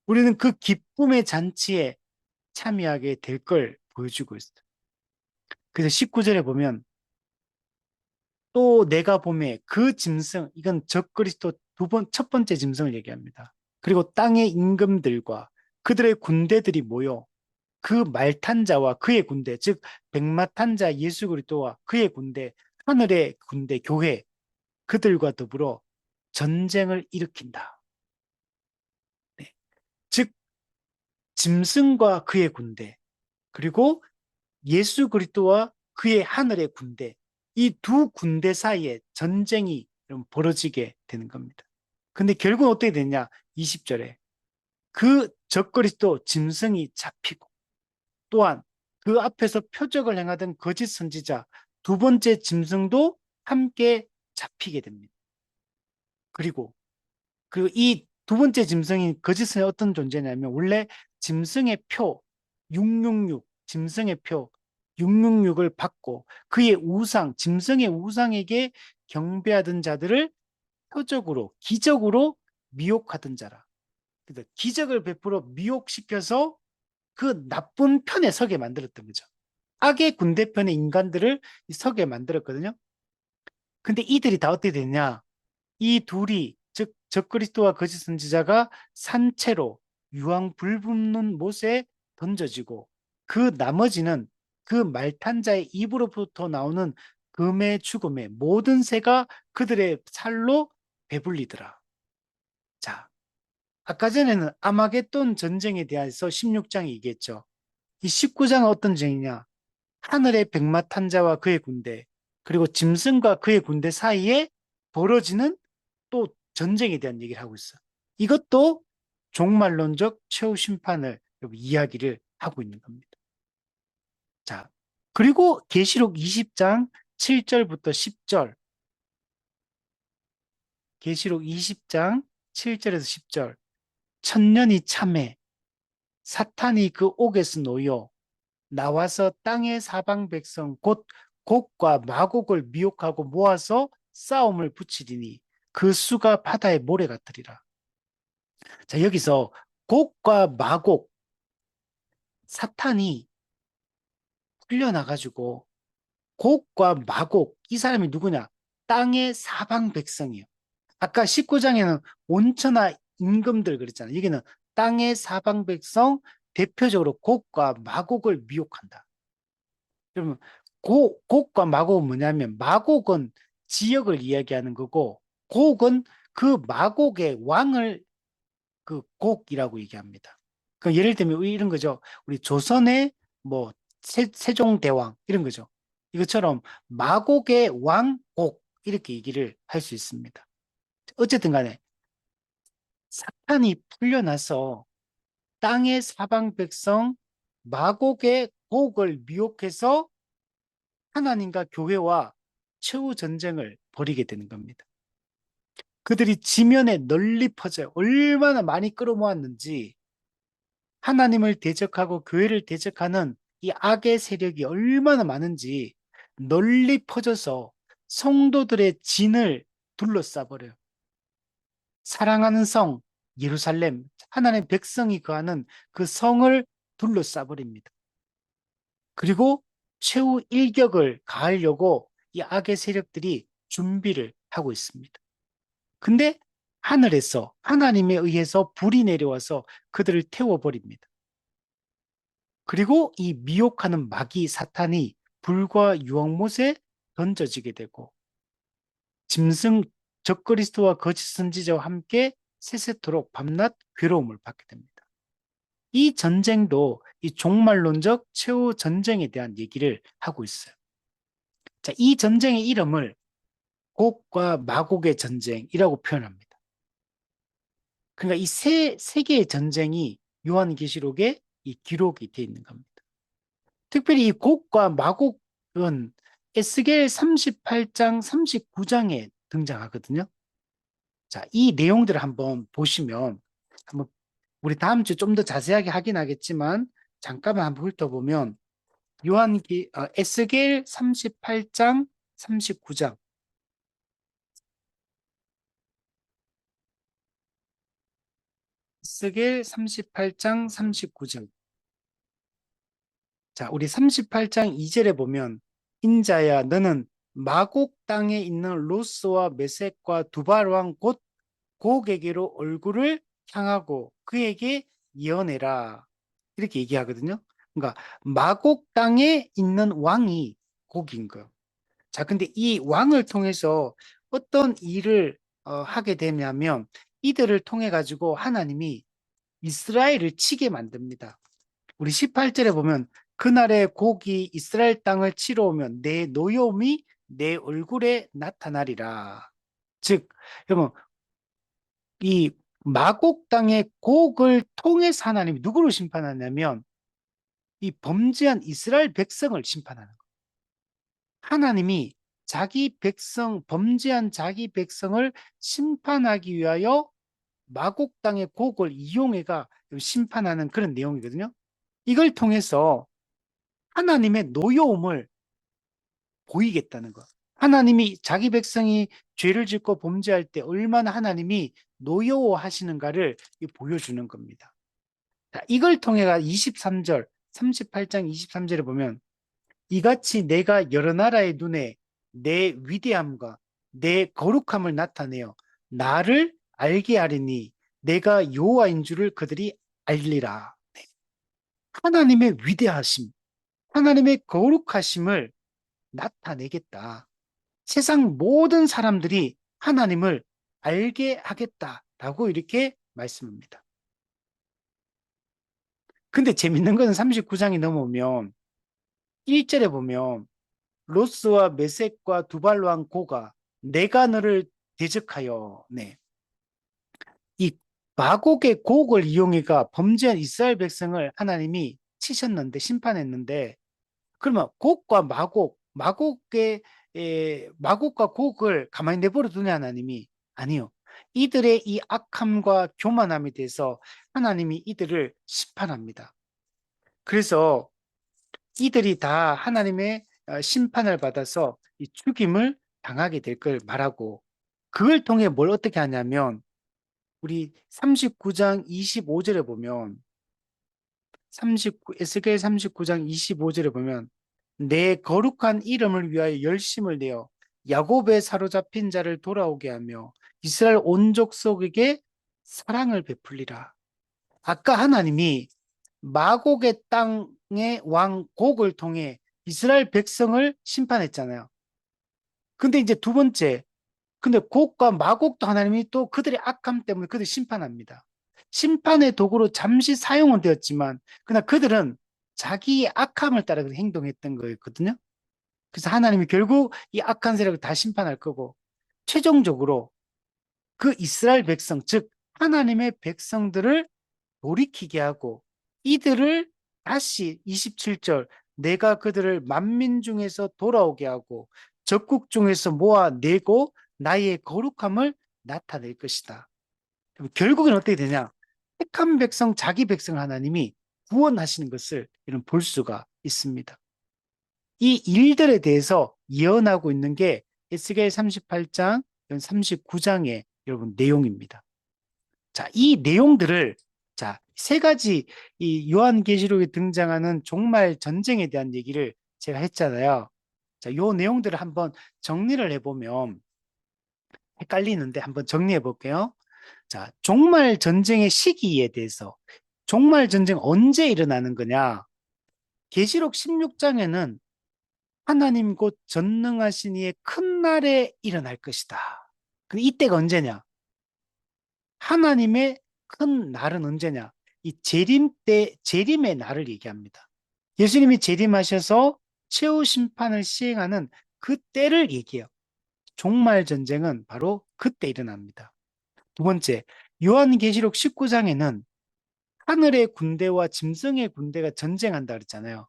우리는 그 기쁨의 잔치에 참여하게 될 걸 보여주고 있어요. 그래서 19절에 보면 또 내가 보매 그 짐승, 이건 적그리스도 첫 번째 짐승을 얘기합니다. 그리고 땅의 임금들과 그들의 군대들이 모여 그 말탄 자와 그의 군대, 즉 백마탄 자 예수 그리스도와 그의 군대, 하늘의 군대 교회, 그들과 더불어 전쟁을 일으킨다. 네. 즉 짐승과 그의 군대, 그리고 예수 그리스도와 그의 하늘의 군대, 이 두 군대 사이에 전쟁이 벌어지게 되는 겁니다. 근데 결국은 어떻게 되냐? 20절에 그 적그리스도 짐승이 잡히고, 또한 그 앞에서 표적을 행하던 거짓 선지자 두 번째 짐승도 함께 잡히게 됩니다. 그리고 그 이 두 번째 짐승이 거짓은 어떤 존재냐면, 원래 짐승의 표 666, 짐승의 표 666을 받고 그의 우상, 짐승의 우상에게 경배하던 자들을 표적으로, 기적으로 미혹하던 자라. 그래서 기적을 베풀어 미혹시켜서 그 나쁜 편에 서게 만들었던 거죠. 악의 군대편의 인간들을 서게 만들었거든요. 근데 이들이 다 어떻게 됐냐? 이 둘이, 즉 적그리스도와 거짓 선지자가 산채로 유황 불붙는 못에 던져지고, 그 나머지는 그 말탄자의 입으로부터 나오는 금의 죽음에 모든 새가 그들의 살로 배불리더라. 자, 아까 전에는 아마겟돈 전쟁에 대해서 16장이 얘기했죠. 이 19장은 어떤 전쟁이냐? 하늘의 백마탄자와 그의 군대, 그리고 짐승과 그의 군대 사이에 벌어지는 또 전쟁에 대한 얘기를 하고 있어. 이것도 종말론적 최후 심판을 이야기를 하고 있는 겁니다. 자, 그리고 계시록 20장 7절부터 10절, 계시록 20장 7절에서 10절, 천년이 참해 사탄이 그 옥에서 놓여 나와서 땅의 사방 백성 곧 곡과 마곡을 미혹하고 모아서 싸움을 붙이리니 그 수가 바다의 모래 같으리라. 자, 여기서 곡과 마곡, 사탄이 풀려나가지고 곡과 마곡, 이 사람이 누구냐? 땅의 사방 백성이에요. 아까 19장에는 온천하 임금들 그랬잖아요. 여기는 땅의 사방 백성, 대표적으로 곡과 마곡을 미혹한다. 그러면 곡과 마곡은 뭐냐면, 마곡은 지역을 이야기하는 거고, 곡은 그 마곡의 왕을 그 곡이라고 얘기합니다. 그 예를 들면 이런 거죠. 우리 조선의 뭐 세종대왕 이런 거죠. 이것처럼 마곡의 왕곡 이렇게 얘기를 할 수 있습니다. 어쨌든 간에 사탄이 풀려나서 땅의 사방 백성 마곡의 곡을 미혹해서 하나님과 교회와 최후 전쟁을 벌이게 되는 겁니다. 그들이 지면에 널리 퍼져요. 얼마나 많이 끌어모았는지, 하나님을 대적하고 교회를 대적하는 이 악의 세력이 얼마나 많은지 널리 퍼져서 성도들의 진을 둘러싸버려요. 사랑하는 성 예루살렘, 하나님의 백성이 거하는 그 성을 둘러싸버립니다. 그리고 최후 일격을 가하려고 이 악의 세력들이 준비를 하고 있습니다. 근데 하늘에서 하나님에 의해서 불이 내려와서 그들을 태워버립니다. 그리고 이 미혹하는 마귀 사탄이 불과 유황못에 던져지게 되고, 짐승 적그리스도와 거짓 선지자와 함께 세세토록 밤낮 괴로움을 받게 됩니다. 이 전쟁도 이 종말론적 최후 전쟁에 대한 얘기를 하고 있어요. 자, 이 전쟁의 이름을 곡과 마곡의 전쟁이라고 표현합니다. 그러니까 이 세 개의 전쟁이 요한계시록에 이 기록이 되어 있는 겁니다. 특별히 이 곡과 마곡은 에스겔 38장, 39장에 등장하거든요. 자, 이 내용들을 한번 보시면, 한번 우리 다음 주에 좀 더 자세하게 하긴 하겠지만 잠깐만 한번 훑어보면, 에스겔 38장, 39장. 에스겔 38장, 39장. 자, 우리 38장 2절에 보면, 인자야 너는 마곡 땅에 있는 로스와 메섹과 두발 왕 곧 곡에게로 얼굴을 향하고 그에게 예언해라. 이렇게 얘기하거든요. 그러니까 마곡 땅에 있는 왕이 곡인 거예요. 자, 근데 이 왕을 통해서 어떤 일을 하게 되냐면, 이들을 통해 가지고 하나님이 이스라엘을 치게 만듭니다. 우리 18절에 보면, 그날에 곡이 이스라엘 땅을 치러 오면 내 노여움이 내 얼굴에 나타나리라. 즉, 여러분, 이 마곡 땅의 곡을 통해서 하나님이 누구를 심판하냐면, 이 범죄한 이스라엘 백성을 심판하는 거예요. 하나님이 자기 백성, 범죄한 자기 백성을 심판하기 위하여 마곡 땅의 곡을 이용해가 심판하는 그런 내용이거든요. 이걸 통해서 하나님의 노여움을 보이겠다는 것. 하나님이 자기 백성이 죄를 짓고 범죄할 때 얼마나 하나님이 노여워하시는가를 보여주는 겁니다. 자, 이걸 통해가 23절, 38장 23절에 보면, 이같이 내가 여러 나라의 눈에 내 위대함과 내 거룩함을 나타내어 나를 알게 하리니 내가 여호와인 줄을 그들이 알리라. 네. 하나님의 위대하심, 하나님의 거룩하심을 나타내겠다. 세상 모든 사람들이 하나님을 알게 하겠다라고 이렇게 말씀합니다. 근데 재밌는 것은 39장이 넘어오면 1절에 보면, 로스와 메섹과 두발왕 고가 내가 너를 대적하여, 네. 이 마곡의 곡을 이용해가 범죄한 이스라엘 백성을 하나님이 치셨는데, 심판했는데, 그러면 곡과 마곡과 곡을 가만히 내버려 두냐 하나님이? 아니요. 이들의 이 악함과 교만함에 대해서 하나님이 이들을 심판합니다. 그래서 이들이 다 하나님의 심판을 받아서 이 죽임을 당하게 될 걸 말하고, 그걸 통해 뭘 어떻게 하냐면, 우리 39장 25절에 보면 39 에스겔 39장 25절에 보면 내 거룩한 이름을 위하여 열심을 내어 야곱의 사로잡힌 자를 돌아오게 하며 이스라엘 온 족속에게 사랑을 베풀리라. 아까 하나님이 마곡의 땅의 왕 곡을 통해 이스라엘 백성을 심판했잖아요. 근데 이제 두 번째, 근데 곡과 마곡도 하나님이 또 그들의 악함 때문에 그들 심판합니다. 심판의 도구로 잠시 사용은 되었지만, 그러나 그들은 자기의 악함을 따라 행동했던 거였거든요. 그래서 하나님이 결국 이 악한 세력을 다 심판할 거고, 최종적으로 그 이스라엘 백성, 즉, 하나님의 백성들을 돌이키게 하고, 이들을 다시 27절, 내가 그들을 만민 중에서 돌아오게 하고, 적국 중에서 모아내고, 나의 거룩함을 나타낼 것이다. 결국엔 어떻게 되냐? 택한 백성, 자기 백성 하나님이 구원하시는 것을 이런 볼 수가 있습니다. 이 일들에 대해서 예언하고 있는 게 에스겔 38장, 39장의 여러분 내용입니다. 자, 이 내용들을 자, 세 가지 이 요한계시록에 등장하는 종말 전쟁에 대한 얘기를 제가 했잖아요. 자, 요 내용들을 한번 정리를 해보면 헷갈리는데 한번 정리해 볼게요. 자, 종말 전쟁의 시기에 대해서 종말 전쟁 언제 일어나는 거냐? 계시록 16장에는 하나님 곧 전능하신 이의 큰 날에 일어날 것이다. 근데 이때가 언제냐? 하나님의 큰 날은 언제냐? 이 재림 때, 재림의 날을 얘기합니다. 예수님이 재림하셔서 최후 심판을 시행하는 그 때를 얘기해요. 종말 전쟁은 바로 그때 일어납니다. 두 번째, 요한계시록 19장에는 하늘의 군대와 짐승의 군대가 전쟁한다 그랬잖아요.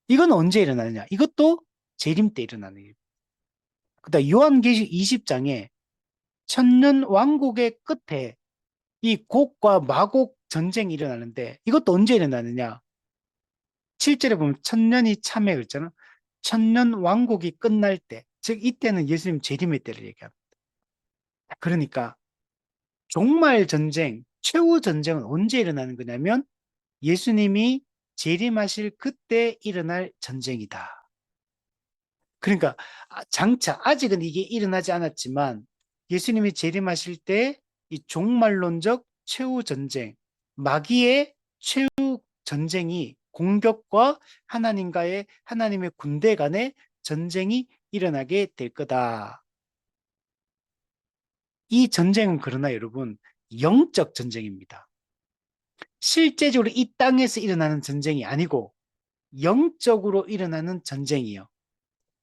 이건 언제 일어나느냐? 이것도 재림 때 일어나는 일입니다. 그다음 요한계시록 20장에 천년 왕국의 끝에 이 곡과 마곡 전쟁이 일어나는데 이것도 언제 일어나느냐? 7절에 보면 천년이 참에 그랬잖아. 천년 왕국이 끝날 때, 즉 이때는 예수님 재림의 때를 얘기합니다. 그러니까 종말 전쟁, 최후 전쟁은 언제 일어나는 거냐면 예수님이 재림하실 그때 일어날 전쟁이다. 그러니까 장차 아직은 이게 일어나지 않았지만 예수님이 재림하실 때 이 종말론적 최후 전쟁, 마귀의 최후 전쟁이 공격과 하나님의 군대 간의 전쟁이 일어나게 될 거다. 이 전쟁은 그러나 여러분 영적 전쟁입니다. 실제적으로 이 땅에서 일어나는 전쟁이 아니고 영적으로 일어나는 전쟁이에요.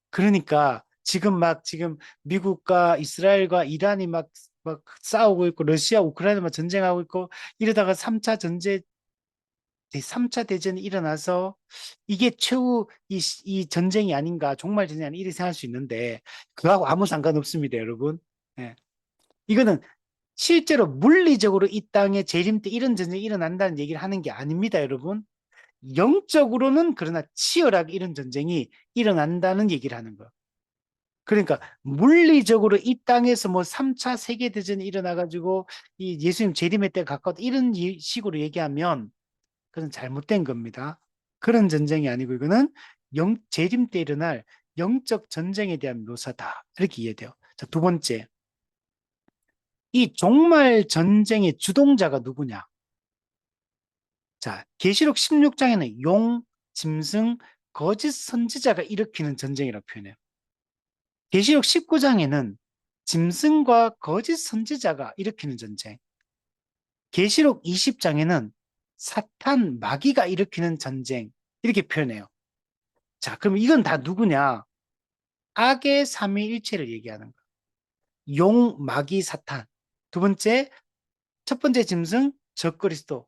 그러니까 지금 미국과 이스라엘과 이란이 막 싸우고 있고 러시아, 우크라이나 막 전쟁하고 있고 이러다가 3차 전쟁, 3차 대전이 일어나서 이게 최후 이 전쟁이 아닌가, 종말 전쟁이 아닌가 이렇게 생각할 수 있는데 그거하고 아무 상관없습니다, 여러분. 예. 이거는 실제로 물리적으로 이 땅에 재림 때 이런 전쟁이 일어난다는 얘기를 하는 게 아닙니다, 여러분. 영적으로는 그러나 치열하게 이런 전쟁이 일어난다는 얘기를 하는 거예요. 그러니까 물리적으로 이 땅에서 뭐 3차 세계대전이 일어나가지고 이 예수님 재림의 때가 가까웠다 이런 식으로 얘기하면 그건 잘못된 겁니다. 그런 전쟁이 아니고 이거는 재림 때 일어날 영적 전쟁에 대한 묘사다. 이렇게 이해돼요. 자, 두 번째. 이 종말 전쟁의 주동자가 누구냐? 자, 계시록 16장에는 용, 짐승, 거짓 선지자가 일으키는 전쟁이라고 표현해요. 계시록 19장에는 짐승과 거짓 선지자가 일으키는 전쟁. 계시록 20장에는 사탄, 마귀가 일으키는 전쟁. 이렇게 표현해요. 자, 그럼 이건 다 누구냐? 악의 삼위일체를 얘기하는 거예요. 용, 마귀, 사탄. 두 번째, 첫 번째 짐승, 적그리스도.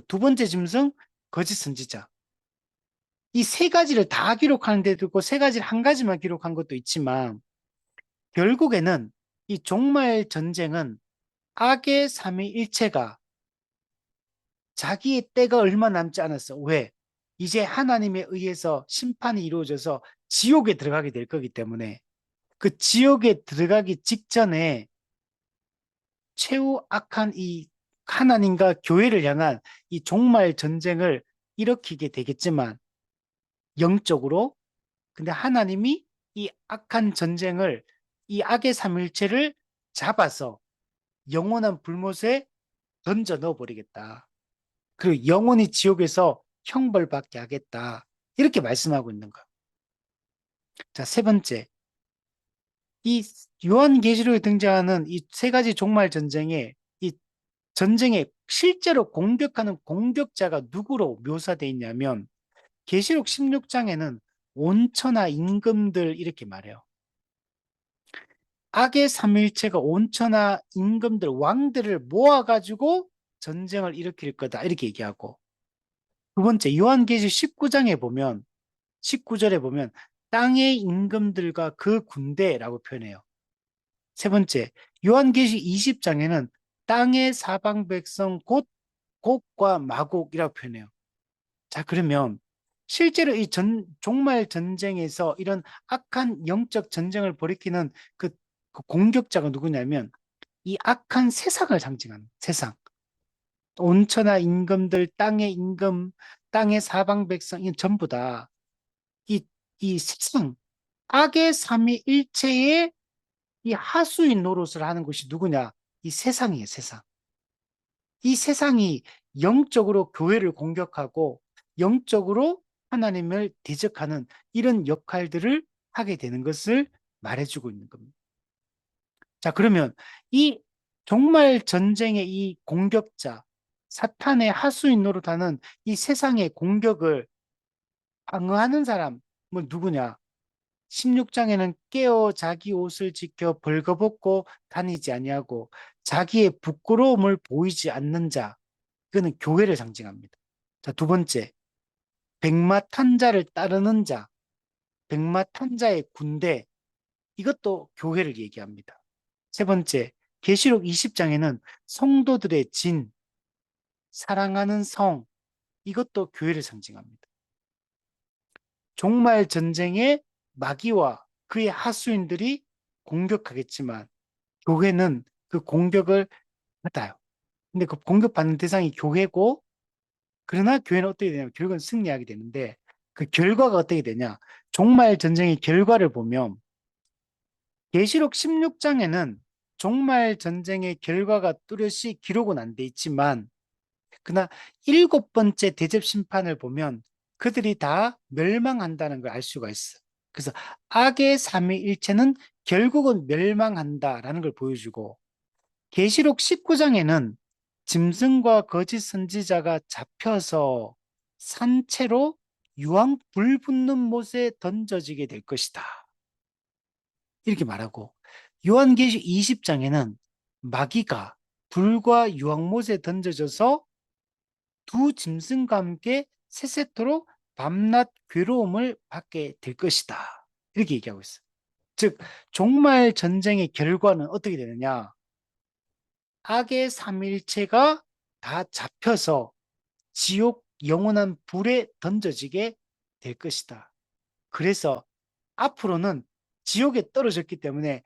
두 번째 짐승, 거짓 선지자. 이 세 가지를 다 기록하는 데도 있고 세 가지를 한 가지만 기록한 것도 있지만 결국에는 이 종말 전쟁은 악의 삼위일체가 자기의 때가 얼마 남지 않았어. 왜? 이제 하나님에 의해서 심판이 이루어져서 지옥에 들어가게 될 거기 때문에 그 지옥에 들어가기 직전에 최후 악한 이 하나님과 교회를 향한 이 종말 전쟁을 일으키게 되겠지만 영적으로 근데 하나님이 이 악한 전쟁을 이 악의 삼일체를 잡아서 영원한 불못에 던져 넣어버리겠다. 그리고 영원히 지옥에서 형벌받게 하겠다. 이렇게 말씀하고 있는 거예요. 자, 세 번째. 이 요한계시록에 등장하는 이 세 가지 종말 전쟁에 이 전쟁에 실제로 공격하는 공격자가 누구로 묘사되어 있냐면 계시록 16장에는 온천하 임금들 이렇게 말해요. 악의 삼일체가 온천하 임금들 왕들을 모아가지고 전쟁을 일으킬 거다 이렇게 얘기하고 두 번째 요한계시 19장에 보면 19절에 보면 땅의 임금들과 그 군대라고 표현해요. 세 번째 요한계시 20장에는 땅의 사방 백성 곧 곡과 마곡이라고 표현해요. 자, 그러면 실제로 이 종말 전쟁에서 이런 악한 영적 전쟁을 벌이키는 그 공격자가 누구냐면 이 악한 세상을 상징하는 세상. 온천하 임금들, 땅의 임금, 땅의 사방 백성, 이 전부 다 이, 이 세상, 악의 삼위일체의 이 하수인 노릇을 하는 것이 누구냐? 이 세상이에요, 세상. 이 세상이 영적으로 교회를 공격하고 영적으로 하나님을 대적하는 이런 역할들을 하게 되는 것을 말해주고 있는 겁니다. 자, 그러면 이 종말 전쟁의 이 공격자, 사탄의 하수인 노릇하는 이 세상의 공격을 방어하는 사람은 누구냐? 16장에는 깨어 자기 옷을 지켜 벌거벗고 다니지 아니하고 자기의 부끄러움을 보이지 않는 자, 그는 교회를 상징합니다. 자, 두 번째, 백마 탄자를 따르는 자, 백마 탄자의 군대, 이것도 교회를 얘기합니다. 세 번째, 계시록 20장에는 성도들의 진, 사랑하는 성, 이것도 교회를 상징합니다. 종말 전쟁의 마귀와 그의 하수인들이 공격하겠지만 교회는 그 공격을 받아요. 근데 그 공격받는 대상이 교회고 그러나 교회는 어떻게 되냐면 결국은 승리하게 되는데 그 결과가 어떻게 되냐? 종말 전쟁의 결과를 보면 계시록 16장에는 종말 전쟁의 결과가 뚜렷이 기록은 안 돼 있지만 그러나 일곱 번째 대접 심판을 보면 그들이 다 멸망한다는 걸 알 수가 있어. 그래서 악의 삼위일체는 결국은 멸망한다라는 걸 보여주고 계시록 19장에는 짐승과 거짓 선지자가 잡혀서 산채로 유황 불 붙는 못에 던져지게 될 것이다. 이렇게 말하고 요한계시 20장에는 마귀가 불과 유황못에 던져져서 두 짐승과 함께 세세토록 밤낮 괴로움을 받게 될 것이다. 이렇게 얘기하고 있어요. 즉 종말 전쟁의 결과는 어떻게 되느냐? 악의 삼일체가 다 잡혀서 지옥 영원한 불에 던져지게 될 것이다. 그래서 앞으로는 지옥에 떨어졌기 때문에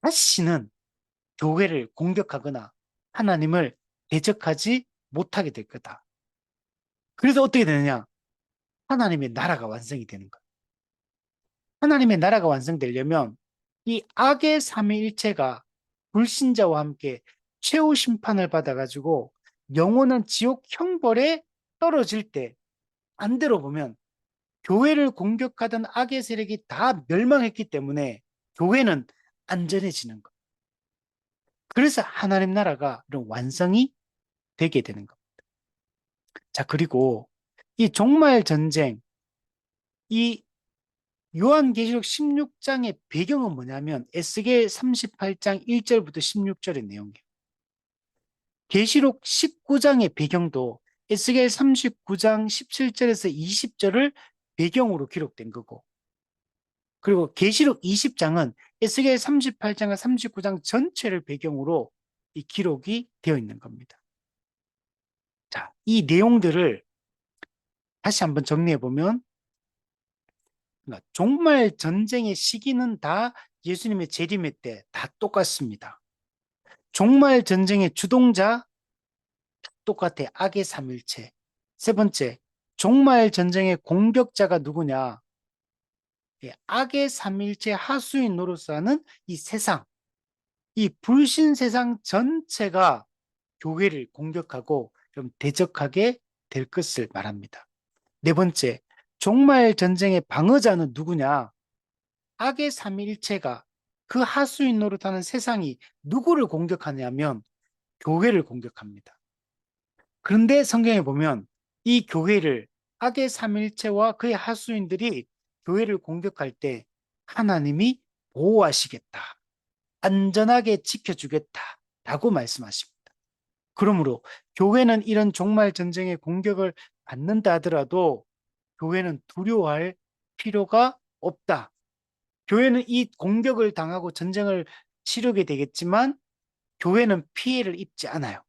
다시는 교회를 공격하거나 하나님을 대적하지 못하게 될 거다. 그래서 어떻게 되느냐? 하나님의 나라가 완성이 되는 거야. 하나님의 나라가 완성되려면 이 악의 삼위일체가 불신자와 함께 최후 심판을 받아가지고 영원한 지옥 형벌에 떨어질 때 반대로 보면 교회를 공격하던 악의 세력이 다 멸망했기 때문에 교회는 안전해지는 것. 그래서 하나님 나라가 이런 완성이 되게 되는 것. 자, 그리고 이 종말 전쟁, 이 요한계시록 16장의 배경은 뭐냐면 에스겔 38장 1절부터 16절의 내용이에요. 계시록 19장의 배경도 에스겔 39장 17절에서 20절을 배경으로 기록된 거고 그리고 계시록 20장은 에스겔 38장과 39장 전체를 배경으로 이 기록이 되어 있는 겁니다. 자, 이 내용들을 다시 한번 정리해 보면 종말 전쟁의 시기는 다 예수님의 재림의 때 다 똑같습니다. 종말 전쟁의 주동자 똑같아. 악의 삼일체. 세 번째, 종말 전쟁의 공격자가 누구냐? 예, 악의 삼일체 하수인 노릇을 하는 이 세상, 이 불신 세상 전체가 교회를 공격하고 좀 대적하게 될 것을 말합니다. 네 번째, 종말 전쟁의 방어자는 누구냐? 악의 삼위일체가 그 하수인 노릇하는 세상이 누구를 공격하냐면 교회를 공격합니다. 그런데 성경에 보면 이 교회를 악의 삼위일체와 그의 하수인들이 교회를 공격할 때 하나님이 보호하시겠다. 안전하게 지켜주겠다. 라고 말씀하십니다. 그러므로 교회는 이런 종말 전쟁의 공격을 받는다 하더라도 교회는 두려워할 필요가 없다. 교회는 이 공격을 당하고 전쟁을 치르게 되겠지만 교회는 피해를 입지 않아요.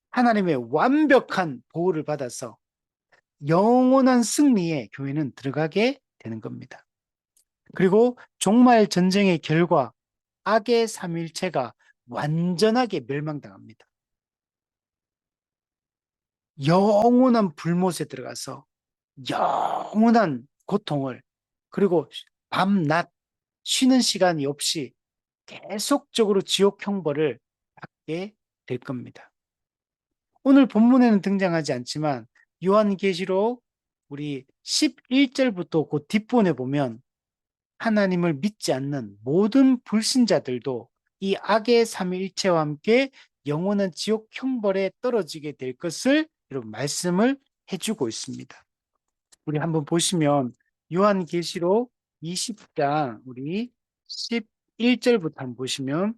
하나님의 완벽한 보호를 받아서 영원한 승리에 교회는 들어가게 되는 겁니다. 그리고 종말 전쟁의 결과 악의 삼일체가 완전하게 멸망당합니다. 영원한 불못에 들어가서 영원한 고통을 그리고 밤낮 쉬는 시간이 없이 계속적으로 지옥 형벌을 받게 될 겁니다. 오늘 본문에는 등장하지 않지만 요한계시록 우리 11절부터 그 뒷부분에 보면 하나님을 믿지 않는 모든 불신자들도 이 악의 삼위일체와 함께 영원한 지옥 형벌에 떨어지게 될 것을 여러분 말씀을 해주고 있습니다. 우리 한번 보시면 요한계시록 20장 우리 11절부터 한번 보시면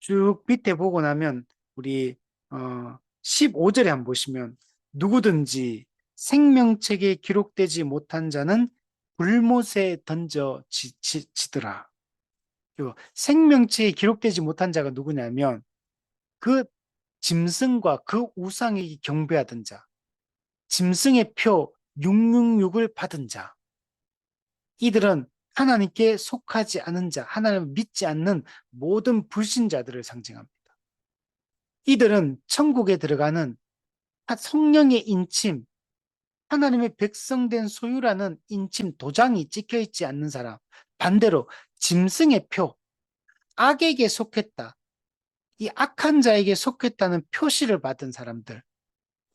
쭉 밑에 보고 나면 우리 15절에 한번 보시면 누구든지 생명책에 기록되지 못한 자는 불못에 던져지더라. 생명책에 기록되지 못한 자가 누구냐면 그 짐승과 그 우상에게 경배하던 자, 짐승의 표 666을 받은 자, 이들은 하나님께 속하지 않은 자, 하나님을 믿지 않는 모든 불신자들을 상징합니다. 이들은 천국에 들어가는 성령의 인침, 하나님의 백성된 소유라는 인침 도장이 찍혀 있지 않는 사람, 반대로 짐승의 표, 악에게 속했다. 이 악한 자에게 속했다는 표시를 받은 사람들.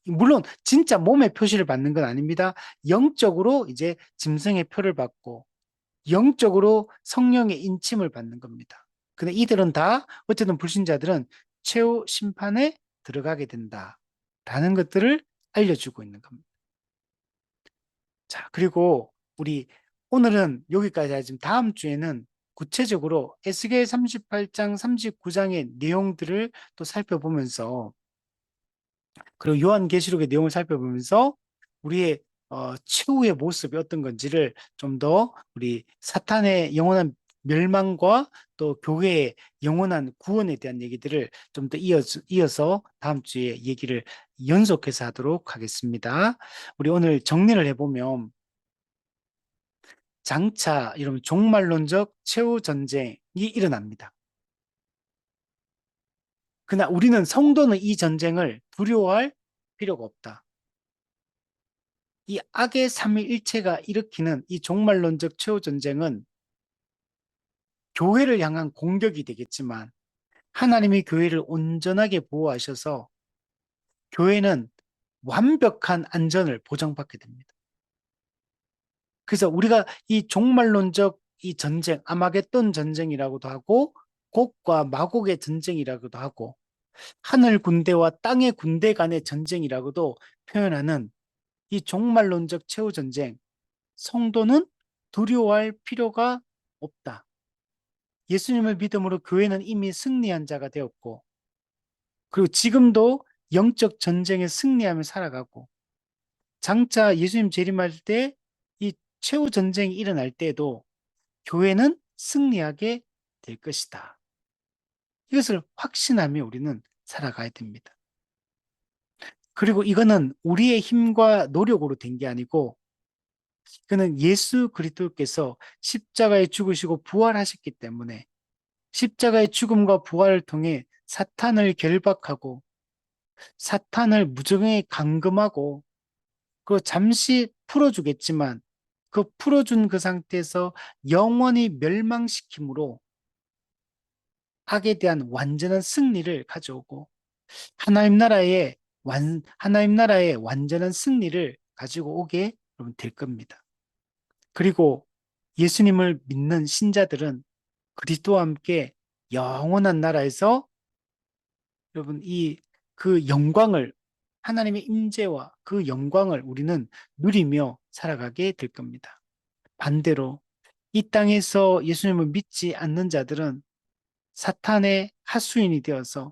물론 진짜 몸의 표시를 받는 건 아닙니다. 영적으로 이제 짐승의 표를 받고 영적으로 성령의 인침을 받는 겁니다. 근데 이들은 다 어쨌든 불신자들은 최후 심판에 들어가게 된다라는 것들을 알려주고 있는 겁니다. 자, 그리고 우리 오늘은 여기까지 하지만 다음 주에는 구체적으로 에스겔 38장, 39장의 내용들을 또 살펴보면서 그리고 요한계시록의 내용을 살펴보면서 우리의 최후의 모습이 어떤 건지를 좀 더 우리 사탄의 영원한 멸망과 또 교회의 영원한 구원에 대한 얘기들을 좀 더 이어서 다음 주에 얘기를 연속해서 하도록 하겠습니다. 우리 오늘 정리를 해보면 장차 이런 종말론적 최후 전쟁이 일어납니다. 그러나 우리는 성도는 이 전쟁을 두려워할 필요가 없다. 이 악의 삼위일체가 일으키는 이 종말론적 최후 전쟁은 교회를 향한 공격이 되겠지만 하나님이 교회를 온전하게 보호하셔서 교회는 완벽한 안전을 보장받게 됩니다. 그래서 우리가 이 종말론적 이 전쟁, 아마겟돈 전쟁이라고도 하고 곡과 마곡의 전쟁이라고도 하고 하늘 군대와 땅의 군대 간의 전쟁이라고도 표현하는 이 종말론적 최후 전쟁, 성도는 두려워할 필요가 없다. 예수님을 믿음으로 교회는 이미 승리한 자가 되었고, 그리고 지금도 영적 전쟁에 승리하며 살아가고, 장차 예수님 재림할 때 이 최후 전쟁이 일어날 때에도 교회는 승리하게 될 것이다. 이것을 확신하며 우리는 살아가야 됩니다. 그리고 이거는 우리의 힘과 노력으로 된 게 아니고 그는 예수 그리스도께서 십자가에 죽으시고 부활하셨기 때문에 십자가의 죽음과 부활을 통해 사탄을 결박하고 사탄을 무정에 감금하고 그 잠시 풀어주겠지만 그 풀어준 그 상태에서 영원히 멸망시킴으로 악에 대한 완전한 승리를 가져오고 하나님 나라의 완전한 승리를 가지고 오게 여러분 될 겁니다. 그리고 예수님을 믿는 신자들은 그리스도와 함께 영원한 나라에서 여러분 이 그 영광을 하나님의 임재와 그 영광을 우리는 누리며 살아가게 될 겁니다. 반대로 이 땅에서 예수님을 믿지 않는 자들은 사탄의 하수인이 되어서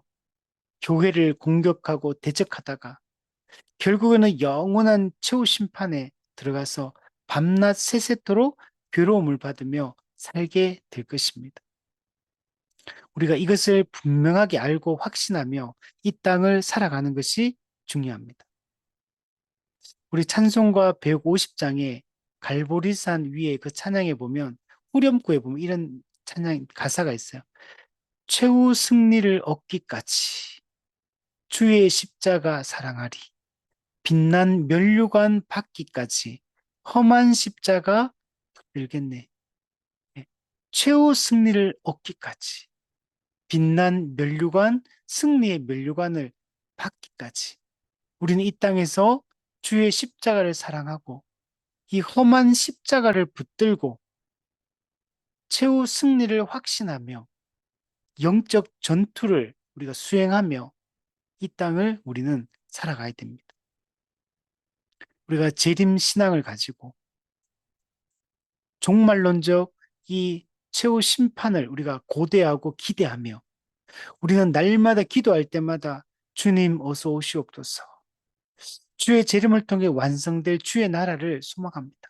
교회를 공격하고 대적하다가 결국에는 영원한 최후 심판에 들어가서 밤낮 세세토록 괴로움을 받으며 살게 될 것입니다. 우리가 이것을 분명하게 알고 확신하며 이 땅을 살아가는 것이 중요합니다. 우리 찬송가 150장에 갈보리산 위에 그 찬양에 보면 후렴구에 보면 이런 찬양 가사가 있어요. 최후 승리를 얻기까지 주의 십자가 사랑하리. 빛난 면류관 받기까지 험한 십자가 들겠네. 예. 최후 승리를 얻기까지 빛난 면류관 승리의 면류관을 받기까지 우리는 이 땅에서 주의 십자가를 사랑하고 이 험한 십자가를 붙들고 최후 승리를 확신하며 영적 전투를 우리가 수행하며 이 땅을 우리는 살아가야 됩니다. 우리가 재림 신앙을 가지고 종말론적 이 최후 심판을 우리가 고대하고 기대하며 우리는 날마다 기도할 때마다 주님 어서 오시옵소서. 주의 재림을 통해 완성될 주의 나라를 소망합니다.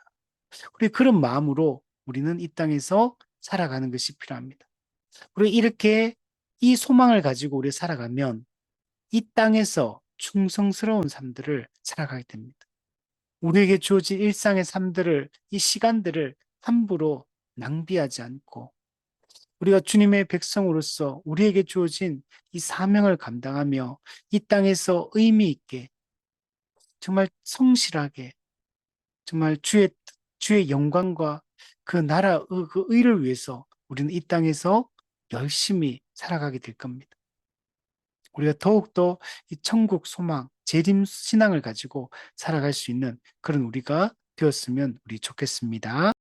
우리 그런 마음으로 우리는 이 땅에서 살아가는 것이 필요합니다. 우리 이렇게 이 소망을 가지고 우리 살아가면 이 땅에서 충성스러운 삶들을 살아가게 됩니다. 우리에게 주어진 일상의 삶들을, 이 시간들을 함부로 낭비하지 않고 우리가 주님의 백성으로서 우리에게 주어진 이 사명을 감당하며 이 땅에서 의미 있게 정말 성실하게 정말 주의 영광과 그 나라 그 의를 위해서 우리는 이 땅에서 열심히 살아가게 될 겁니다. 우리가 더욱더 이 천국 소망, 재림 신앙을 가지고 살아갈 수 있는 그런 우리가 되었으면 우리 좋겠습니다.